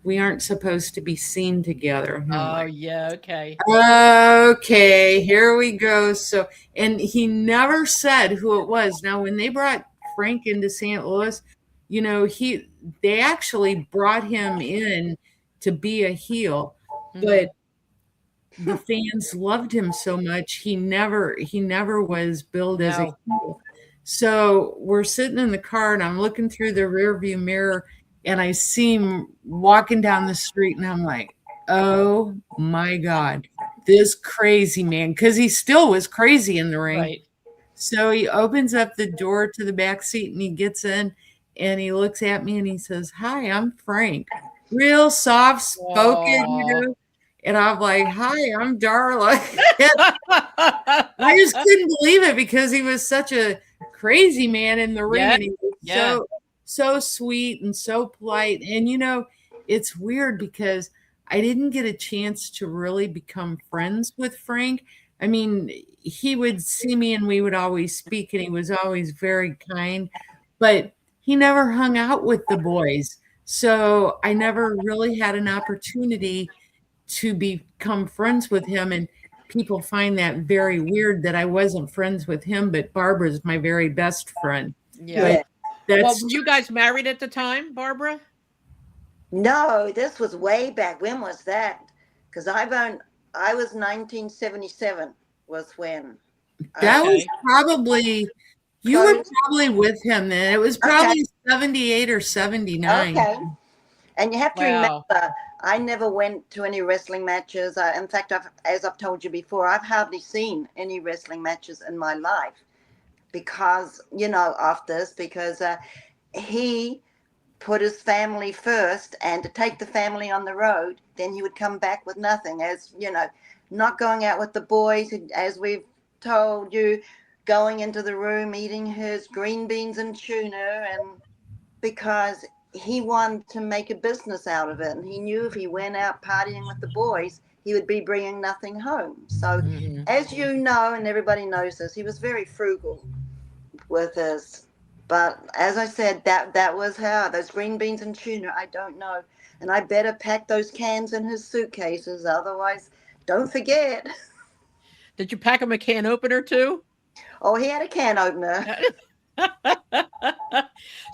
we aren't supposed to be seen together? And I'm Oh, like, yeah. Okay. okay, here we go. So, and he never said who it was. Now, when they brought Frank into St. Louis, you know, they actually brought him in to be a heel, but the fans loved him so much he never was billed as a No. heel. So we're sitting in the car and I'm looking through the rear view mirror and I see him walking down the street and I'm like, oh my God, this crazy man, because he still was crazy in the ring. Right. So he opens up the door to the back seat and he gets in and he looks at me and he says, hi, I'm Frank. Real soft spoken, you know. And I'm like, hi, I'm Darla. I just couldn't believe it because he was such a crazy man in the ring. Yeah. And he was so sweet and so polite. And, you know, it's weird because I didn't get a chance to really become friends with Frank. I mean, he would see me and we would always speak and he was always very kind, but he never hung out with the boys. So I never really had an opportunity to become friends with him. And people find that very weird that I wasn't friends with him, but Barbara's my very best friend. Yeah. But Well, were you guys married at the time, Barbara? No, this was way back. When was that? Because I was 1977 was when. That was probably, you were probably with him then. It was probably 78 or 79. Okay. And you have to remember, I never went to any wrestling matches. In fact, as I've told you before, I've hardly seen any wrestling matches in my life because, you know, of this, because he put his family first, and to take the family on the road, then he would come back with nothing, as, you know, not going out with the boys, as we've told you, going into the room, eating his green beans and tuna, and because he wanted to make a business out of it. And he knew if he went out partying with the boys, he would be bringing nothing home. So as you know, and everybody knows this, he was very frugal with his, but as I said, that was how, those green beans and tuna, I don't know. And I better pack those cans in his suitcases. Otherwise, don't forget. Did you pack him a can opener too? Oh, he had a can opener.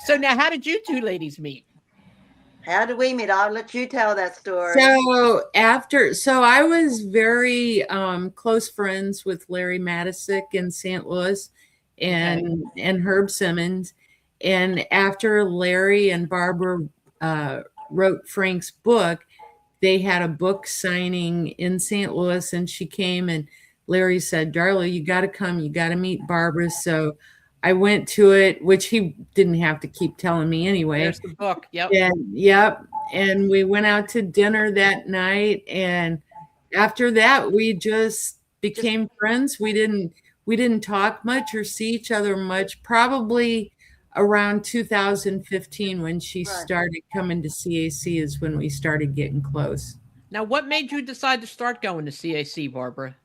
So now, how did you two ladies meet? How did we meet? I'll let you tell that story. So I was very close friends with Larry Matisick in St. Louis and Herb Simmons. And after Larry and Barbara wrote Frank's book, they had a book signing in St. Louis, and she came and Larry said, Darla, you got to come. You got to meet Barbara. So I went to it, which he didn't have to keep telling me anyway. There's the book. Yep. And we went out to dinner that night. And after that, we just became friends. We didn't talk much or see each other much. Probably around 2015, when she started coming to CAC, is when we started getting close. Now, what made you decide to start going to CAC, Barbara?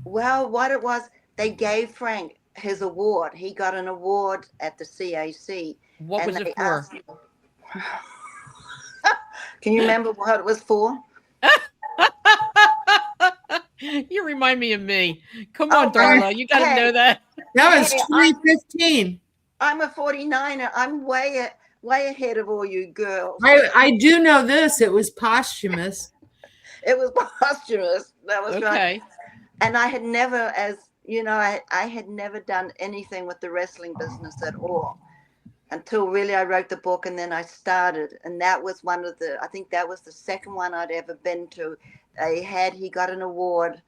Well, what it was, they gave Frank his award. He got an award at the CAC. What was it for? Can you remember what it was for? You remind me of me. Come on, Darla. You got to know that. That was 2015. I'm a 49er. I'm way ahead of all you girls. I do know this. It was posthumous. It was posthumous. That was right. And I had never, as you know, I had never done anything with the wrestling business at all until really I wrote the book, and then I started. And that was I think that was the second one I'd ever been to. He got an award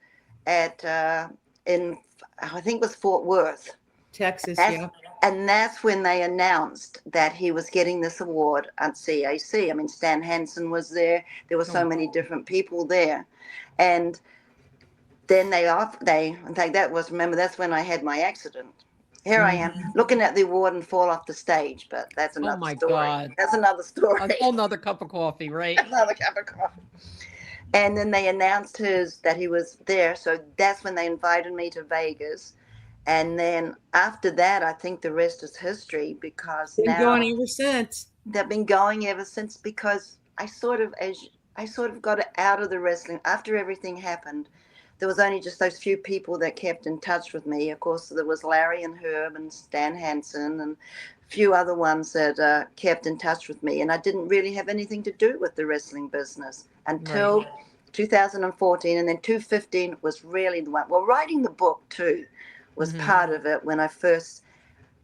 at, I think it was Fort Worth, Texas, And that's when they announced that he was getting this award at CAC. I mean, Stan Hansen was there. There were so many different people there. And then in fact, that's when I had my accident. Here I am looking at the award and fall off the stage, but that's Oh another my story. God. That's another story. A whole nother cup of coffee, right? Another cup of coffee. And then they announced that he was there, so that's when they invited me to Vegas. And then after that, I think the rest is history because Been now going ever since. they've been going ever since. Because I sort of got out of the wrestling after everything happened. There was only just those few people that kept in touch with me. Of course, there was Larry and Herb and Stan Hansen and a few other ones that kept in touch with me. And I didn't really have anything to do with the wrestling business Right. until 2014. And then 2015 was really the one. Well, writing the book too was Mhm. part of it when I first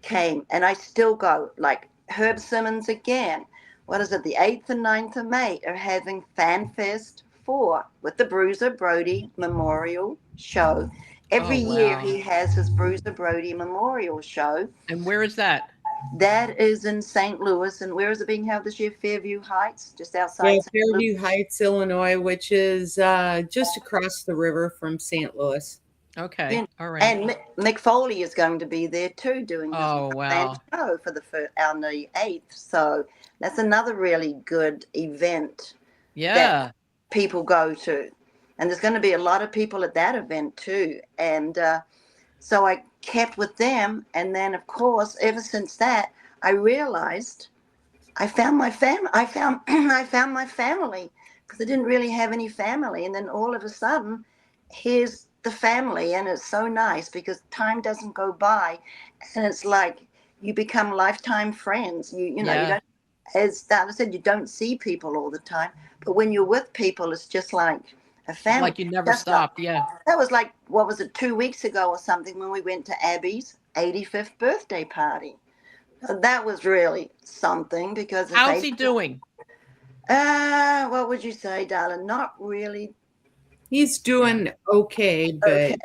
came. And I still go, like Herb Simmons again. What is it? The 8th and 9th of May are having Fan Fest 4 with the Bruiser Brody Memorial Show. Every Oh, year wow. he has his Bruiser Brody Memorial Show. And where is that? That is in St. Louis. And where is it being held this year? Fairview Heights, just Yeah, outside St. Louis. Fairview Heights, Illinois, which is just across the river from St. Louis. Okay. All right. And Mick Foley is going to be there too, doing his Oh, wow. show for on the 8th. So that's another really good event Yeah. that people go to. And there's going to be a lot of people at that event too. And so I kept with them. And then, of course, ever since that, I realized I found my family. I found my family because I didn't really have any family. And then all of a sudden, here's the family, and it's so nice because time doesn't go by, and it's like you become lifetime friends. You know, you Yeah. don't, as Darla said, you don't see people all the time, but when you're with people, it's just like a family. Like you never Just stopped. Yeah. that was like, what was it, 2 weeks ago or something, when we went to Abby's 85th birthday party. That was really something because it's How's he doing? what would you say, darling? Not really He's doing okay, but okay.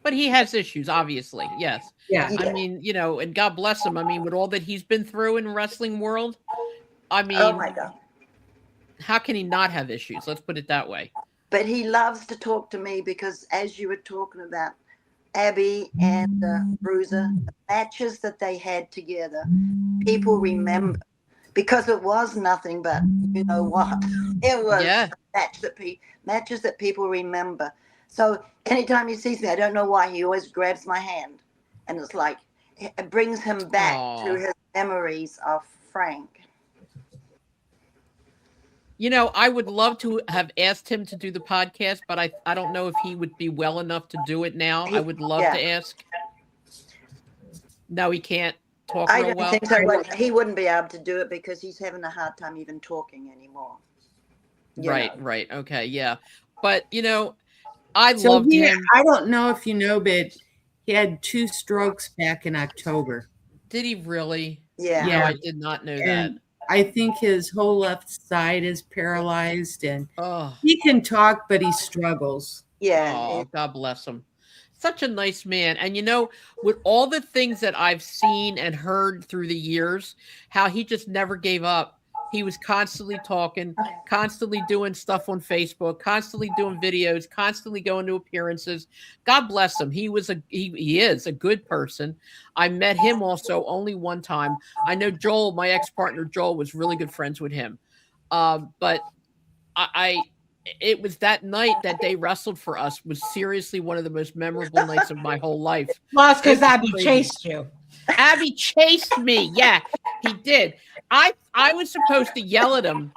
But he has issues, obviously. Yes. yeah. I mean, and God bless him. I mean, with all that he's been through in wrestling world, I Oh mean, my God. how can he not have issues? Let's put it that way. But he loves to talk to me because, as you were talking about Abby and Bruiser, the matches that they had together, people remember because it was nothing but, you know what, it was Yeah. matches that people remember. So anytime he sees me, I don't know why, he always grabs my hand, and it's like it brings him back to Aw. his memories of Frank. I would love to have asked him to do the podcast, but I don't know if he would be well enough to do it now. I would love to ask. No, he can't talk I real don't well. think so. But he wouldn't be able to do it because he's having a hard time even talking anymore. Right, right. Okay, yeah. But, I So loved him. I don't know if you know, but he had 2 strokes back in October. Did he really? Yeah. No, I did not know that. And I think his whole left side is paralyzed, and Oh, he can talk, but he struggles. Yeah. oh, God bless him. Such a nice man. And with all the things that I've seen and heard through the years, how he just never gave up. He was constantly talking, constantly doing stuff on Facebook, constantly doing videos, constantly going to appearances. God bless him. He is a good person. I met him also only one time. I know Joel, my ex-partner Joel, was really good friends with him. But it was that night that they wrestled for us was seriously one of the most memorable nights of my whole life. Well, it's because It was Abby crazy. chased you. Abby chased me. Yeah, he did. I was supposed to yell at him,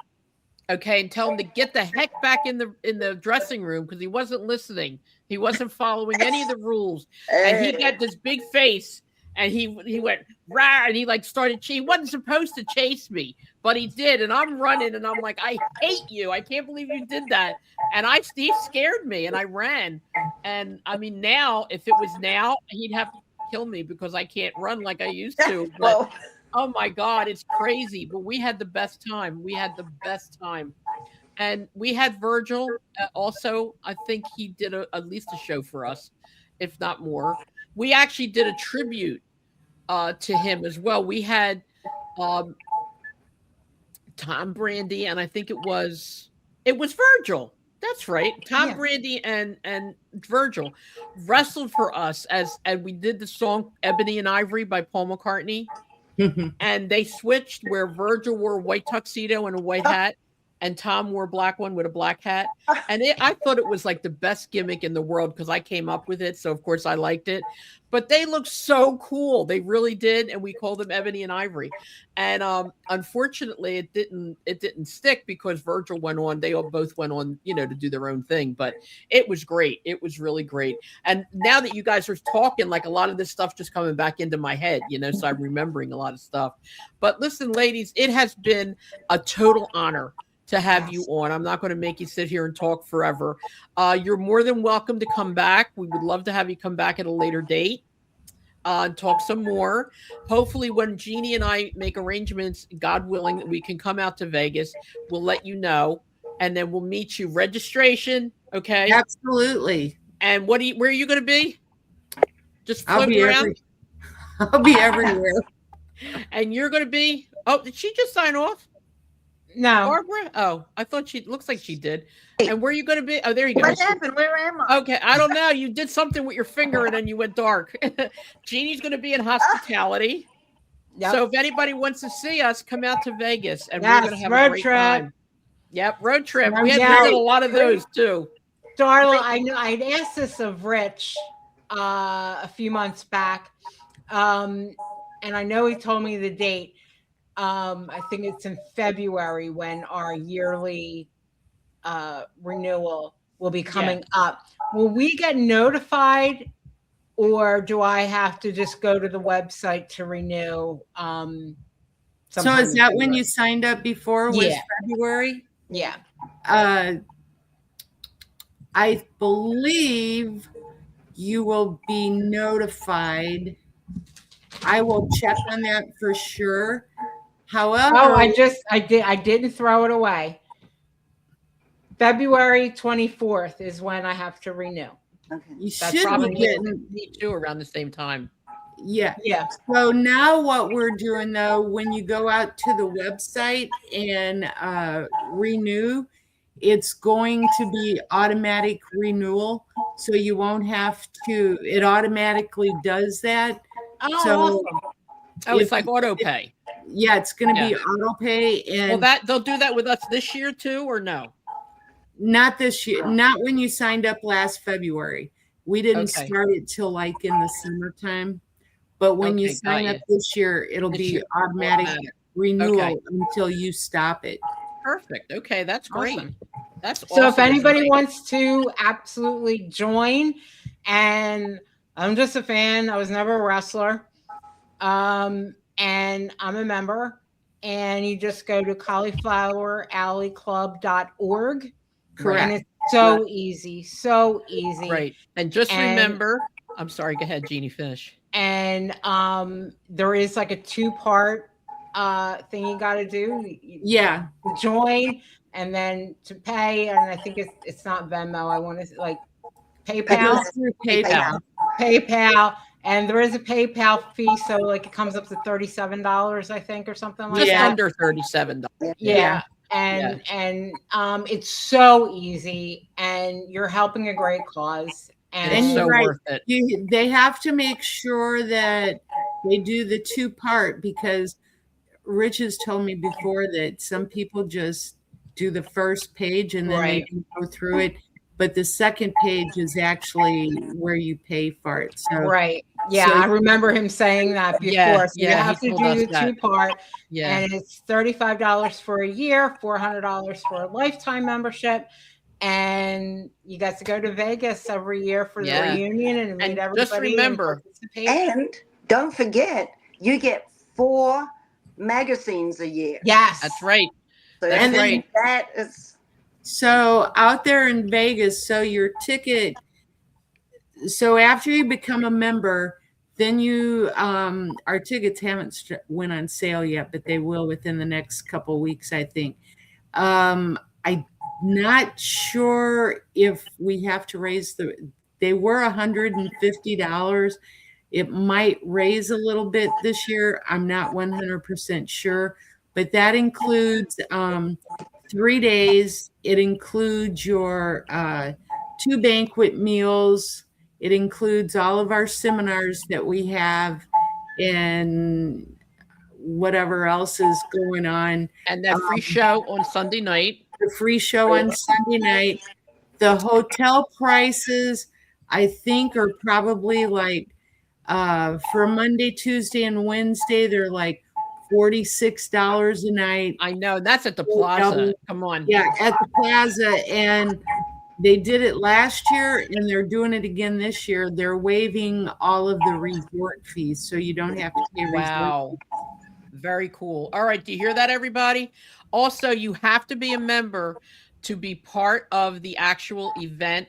okay, and tell him to get the heck back in the dressing room because he wasn't listening. He wasn't following any of the rules, and he got this big face, and he went rah, and he started. He wasn't supposed to chase me, but he did, and I'm running, and I'm like, I hate you. I can't believe you did that, and he scared me, and I ran, and I mean now, if it was now, he'd have to kill me because I can't run like I used to. But Well, oh my God, it's crazy. But we had the best time. And we had Virgil also. I think he did at least a show for us, if not more. We actually did a tribute to him as well. We had Tom Brandy, and I think it was Virgil. That's right. Tom Yeah. Brandy and Virgil wrestled for us and we did the song Ebony and Ivory by Paul McCartney. And they switched where Virgil wore a white tuxedo and a white hat, and Tom wore a black one with a black hat. And I thought it was like the best gimmick in the world because I came up with it. So of course I liked it. But they looked so cool. They really did. And we called them Ebony and Ivory. And unfortunately it didn't stick because Virgil went on. They all both went on, to do their own thing. But it was great. It was really great. And now that you guys are talking, like a lot of this stuff just coming back into my head, so I'm remembering a lot of stuff. But listen, ladies, it has been a total honor to have you on. I'm not going to make you sit here and talk forever. You're more than welcome to come back. We would love to have you come back at a later date and talk some more. Hopefully when Jeannie and I make arrangements, God willing, we can come out to Vegas. We'll let you know, and then we'll meet you. Registration, okay? Absolutely. And where are you going to be? Just I'll floating around? I'll be everywhere. And you're going to be, did she just sign off? No. Barbara? Oh, I thought looks like she did. And where are you going to be? Oh, there you go. What happened? Where am I? Okay, I don't know. You did something with your finger and then you went dark. Jeannie's going to be in hospitality. Yep. So if anybody wants to see us, come out to Vegas and we're Yes, going to have road a great trip. time. Yep, road trip. Oh, We had yeah. a lot of those too. Darla, I know I'd asked this of Rich a few months back. And I know he told me the date. I think it's in February when our yearly renewal will be coming up. Will we get notified, or do I have to just go to the website to renew? So is that when you signed up before? Was February? Yeah. I believe you will be notified. I will check on that for sure. However, I didn't throw it away. February 24th is when I have to renew. Okay. you That's should probably be getting, me too around the same time. yeah. Yeah. So now what we're doing though, when you go out to the website and renew, it's going to be automatic renewal. So you won't have to, it automatically does that. Oh, So awesome. Oh, it's like auto pay. yeah, it's going to be auto pay. And Well, they'll do that with us this year too, or no? not this year, not when you signed up last February. We didn't Okay. start it till like in the summertime. But when you Okay, sign got up this year, it'll This be year, automatic renewal Okay. until you stop it. Perfect. Okay, that's great. Awesome. That's So if awesome. anybody wants to absolutely join, and I'm just a fan, I was never a wrestler, and I'm a member, and you just go to caulifloweralleyclub.org. Correct. And it's so easy, so easy. Right. And just And- remember, I'm sorry, go ahead, Jeannie, finish. And there is like a 2-part thing you got to do. Yeah. Join, and then to pay, and I think it's not Venmo. I want to like PayPal. Goes through PayPal. PayPal, and there is a PayPal fee, so like it comes up to $37, I think, or something like Just that. under $37. Yeah. And it's so easy, and you're helping a great cause. And And it's so right. worth it. They have to make sure that they do the 2-part, because Rich has told me before that some people just do the first page and then they can go through it. But the second page is actually where you pay for it. So right. Yeah, So- I remember him saying that before. Yeah, so you yeah, have he to told us do the that. 2-part, Yeah. and it's $35 for a year, $400 for a lifetime membership. And you got to go to Vegas every year for the Yeah. reunion and meet And everybody. just remember- and participate. And don't forget, you get 4 magazines a year. Yes, That's right. So That's right. that is So out there in Vegas, so your ticket, so after you become a member, then you, our tickets haven't went on sale yet, but they will within the next couple weeks, I think. I'm not sure if we have to raise they were $150. It might raise a little bit this year. I'm not 100% sure, but that includes 3 days. It includes your 2 banquet meals. It includes all of our seminars that we have and whatever else is going on. And that free show on Sunday night. The free show on Sunday night. The hotel prices, I think, are probably like for Monday, Tuesday, and Wednesday, they're like $46 a night. I know. That's at the Plaza. Come on. Yeah, at the Plaza. And they did it last year, and they're doing it again this year. They're waiving all of the resort fees, so you don't have to pay resort Wow. fees. Very cool. All right. Do you hear that, everybody? Also, you have to be a member to be part of the actual event.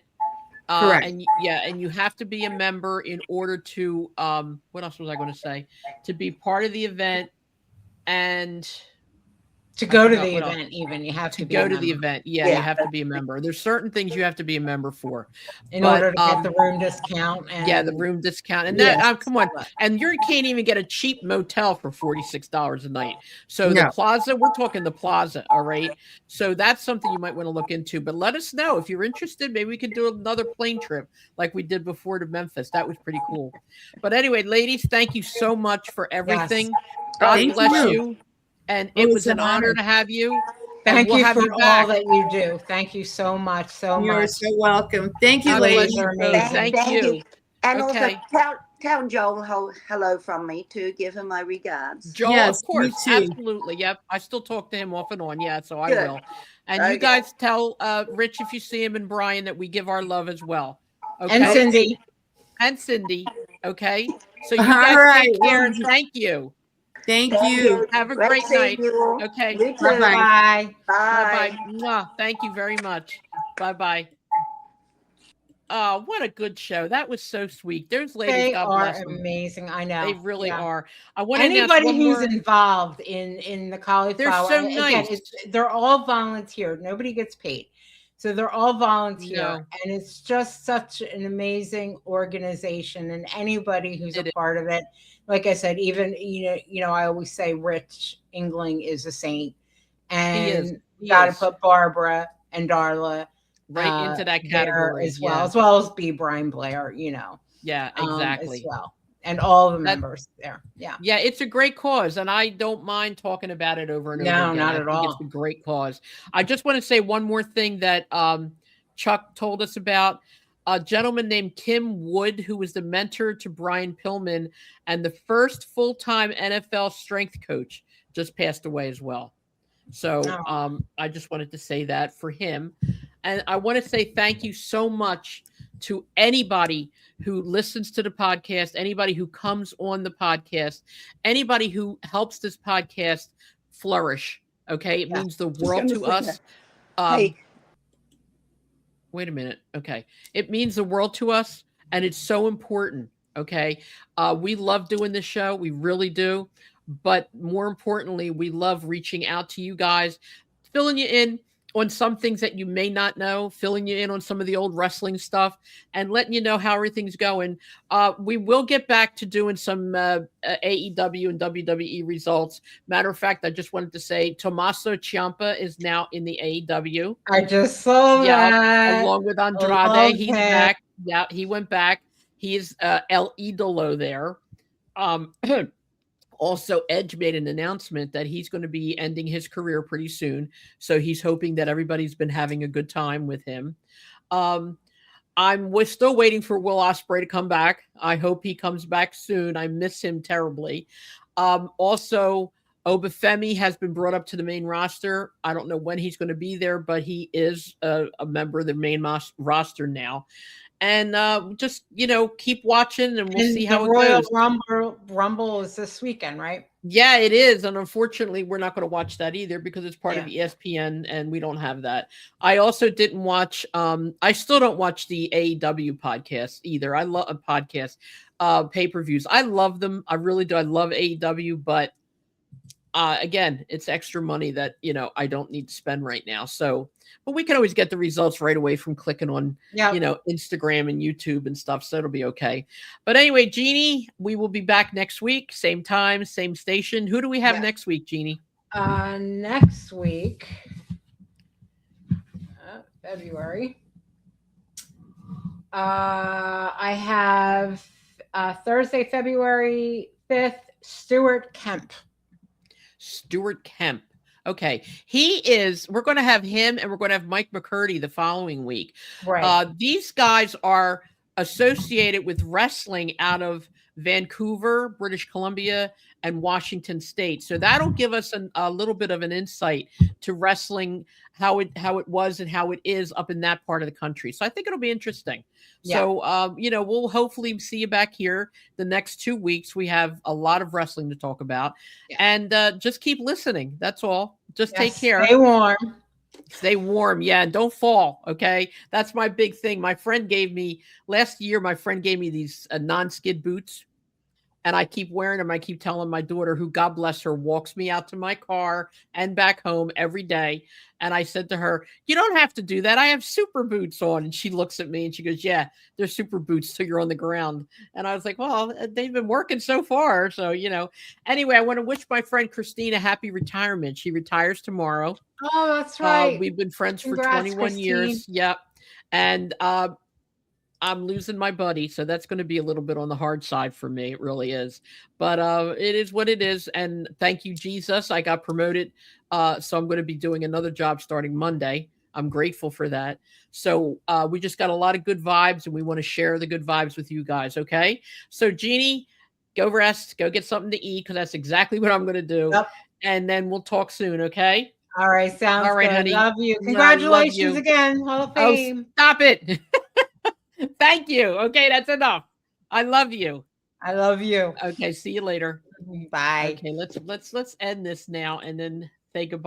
Correct. And you have to be a member in order to, what else was I going to say? To be part of the event and to go to the event, even you have to be go to the event. Yeah, you have to be a member. There's certain things you have to be a member for in order to get the room discount. And the room discount. And that, come on, and you can't even get a cheap motel for $46 a night. So the Plaza, we're talking the Plaza, all right. So that's something you might want to look into. But let us know if you're interested. Maybe we could do another plane trip like we did before to Memphis. That was pretty cool. But anyway, ladies, thank you so much for everything. God bless you. And it was an honor to have you. Thank you for all that you do. Thank you so much. You're so welcome. Thank you, ladies. Thank you. And also tell Joel hello from me too. Give him my regards. Joel, of course. Absolutely. Yep. I still talk to him off and on. Yeah, so I will. And you guys tell Rich if you see him and Brian that we give our love as well. Okay. And Cindy. Okay. So you guys take care and thank you. Thank you. Have a great night. Okay. Bye-bye. Bye-bye. Thank you very much. Bye-bye. Oh, what a good show. That was so sweet. There's ladies, God bless them. Amazing. I know. They really are. I want anybody who's involved in the cauliflower. They're so nice. Again, they're all volunteer. Nobody gets paid. So they're all volunteer. And it's just such an amazing organization. And anybody who's a part of it, like I said, even, you know, I always say Rich Engling is a saint. And you got to put Barbara and Darla right into that category as well as B. Brian Blair, you know. Yeah, exactly. As well. And all the members there. Yeah. Yeah, it's a great cause. And I don't mind talking about it over and over again. No, not at all. It's a great cause. I just want to say one more thing that Chuck told us about. A gentleman named Tim Wood, who was the mentor to Brian Pillman and the first full-time NFL strength coach, just passed away as well. So I just wanted to say that for him. And I want to say thank you so much to anybody who listens to the podcast, anybody who comes on the podcast, anybody who helps this podcast flourish. Okay. It means the world to us. Wait a minute. Okay. It means the world to us. And it's so important. Okay. We love doing this show. We really do. But more importantly, we love reaching out to you guys, filling you in on some things that you may not know, filling you in on some of the old wrestling stuff, and letting you know how everything's going. We will get back to doing some AEW and WWE results. Matter of fact, I just wanted to say Tommaso Ciampa is now in the AEW. I just saw that. Along with Andrade. He's back. Yeah, he went back. He's El Idolo there. Also, Edge made an announcement that he's going to be ending his career pretty soon. So he's hoping that everybody's been having a good time with him. We're still waiting for Will Ospreay to come back. I hope he comes back soon. I miss him terribly. Also, Obafemi has been brought up to the main roster. I don't know when he's going to be there, but he is a member of the main roster now. And just, keep watching and we'll see how it goes. Royal Rumble is this weekend, right? Yeah, it is. And unfortunately, we're not going to watch that either because it's part of ESPN and we don't have that. I also didn't watch, I still don't watch the AEW podcast either. I love a podcast, pay-per-views. I love them. I really do. I love AEW, but again, it's extra money that, I don't need to spend right now. So, but we can always get the results right away from clicking on, Instagram and YouTube and stuff. So it'll be okay. But anyway, Jeannie, we will be back next week. Same time, same station. Who do we have next week, Jeannie? Next week, February. I have Thursday, February 5th, Stuart Kemp. Stuart Kemp. Okay. We're going to have him and we're going to have Mike McCurdy the following week. Right. These guys are associated with wrestling out of Vancouver, British Columbia, and Washington State. So that'll give us a little bit of an insight to wrestling, how it was and how it is up in that part of the country. So I think it'll be interesting. Yeah. So, we'll hopefully see you back here the next 2 weeks. We have a lot of wrestling to talk about. Yeah. And just keep listening. That's all. Just take care. Stay warm. Stay warm. Yeah. And don't fall. Okay. That's my big thing. Last year, my friend gave me these non-skid boots. And I keep wearing them. I keep telling my daughter, who, God bless her, walks me out to my car and back home every day. And I said to her, you don't have to do that. I have super boots on. And she looks at me and she goes, yeah, they're super boots till you're on the ground. And I was like, well, they've been working so far. So, anyway, I want to wish my friend Christine a happy retirement. She retires tomorrow. Oh, that's right. We've been friends Congrats, for 21 Christine. years. Yep. And I'm losing my buddy, so that's going to be a little bit on the hard side for me. It really is. But it is what it is. And thank you, Jesus. I got promoted. So I'm going to be doing another job starting Monday. I'm grateful for that. So we just got a lot of good vibes, and we want to share the good vibes with you guys. Okay. So Jeannie, go rest, go get something to eat, because that's exactly what I'm going to do. Yep. And then we'll talk soon. Okay. All right. Sounds All right, good. honey. Love you. No, Congratulations love you. again. Hall of Fame. Oh, stop it. Thank you. Okay, that's enough. I love you. I love you. Okay, see you later. Bye. Okay, let's end this now and then say goodbye.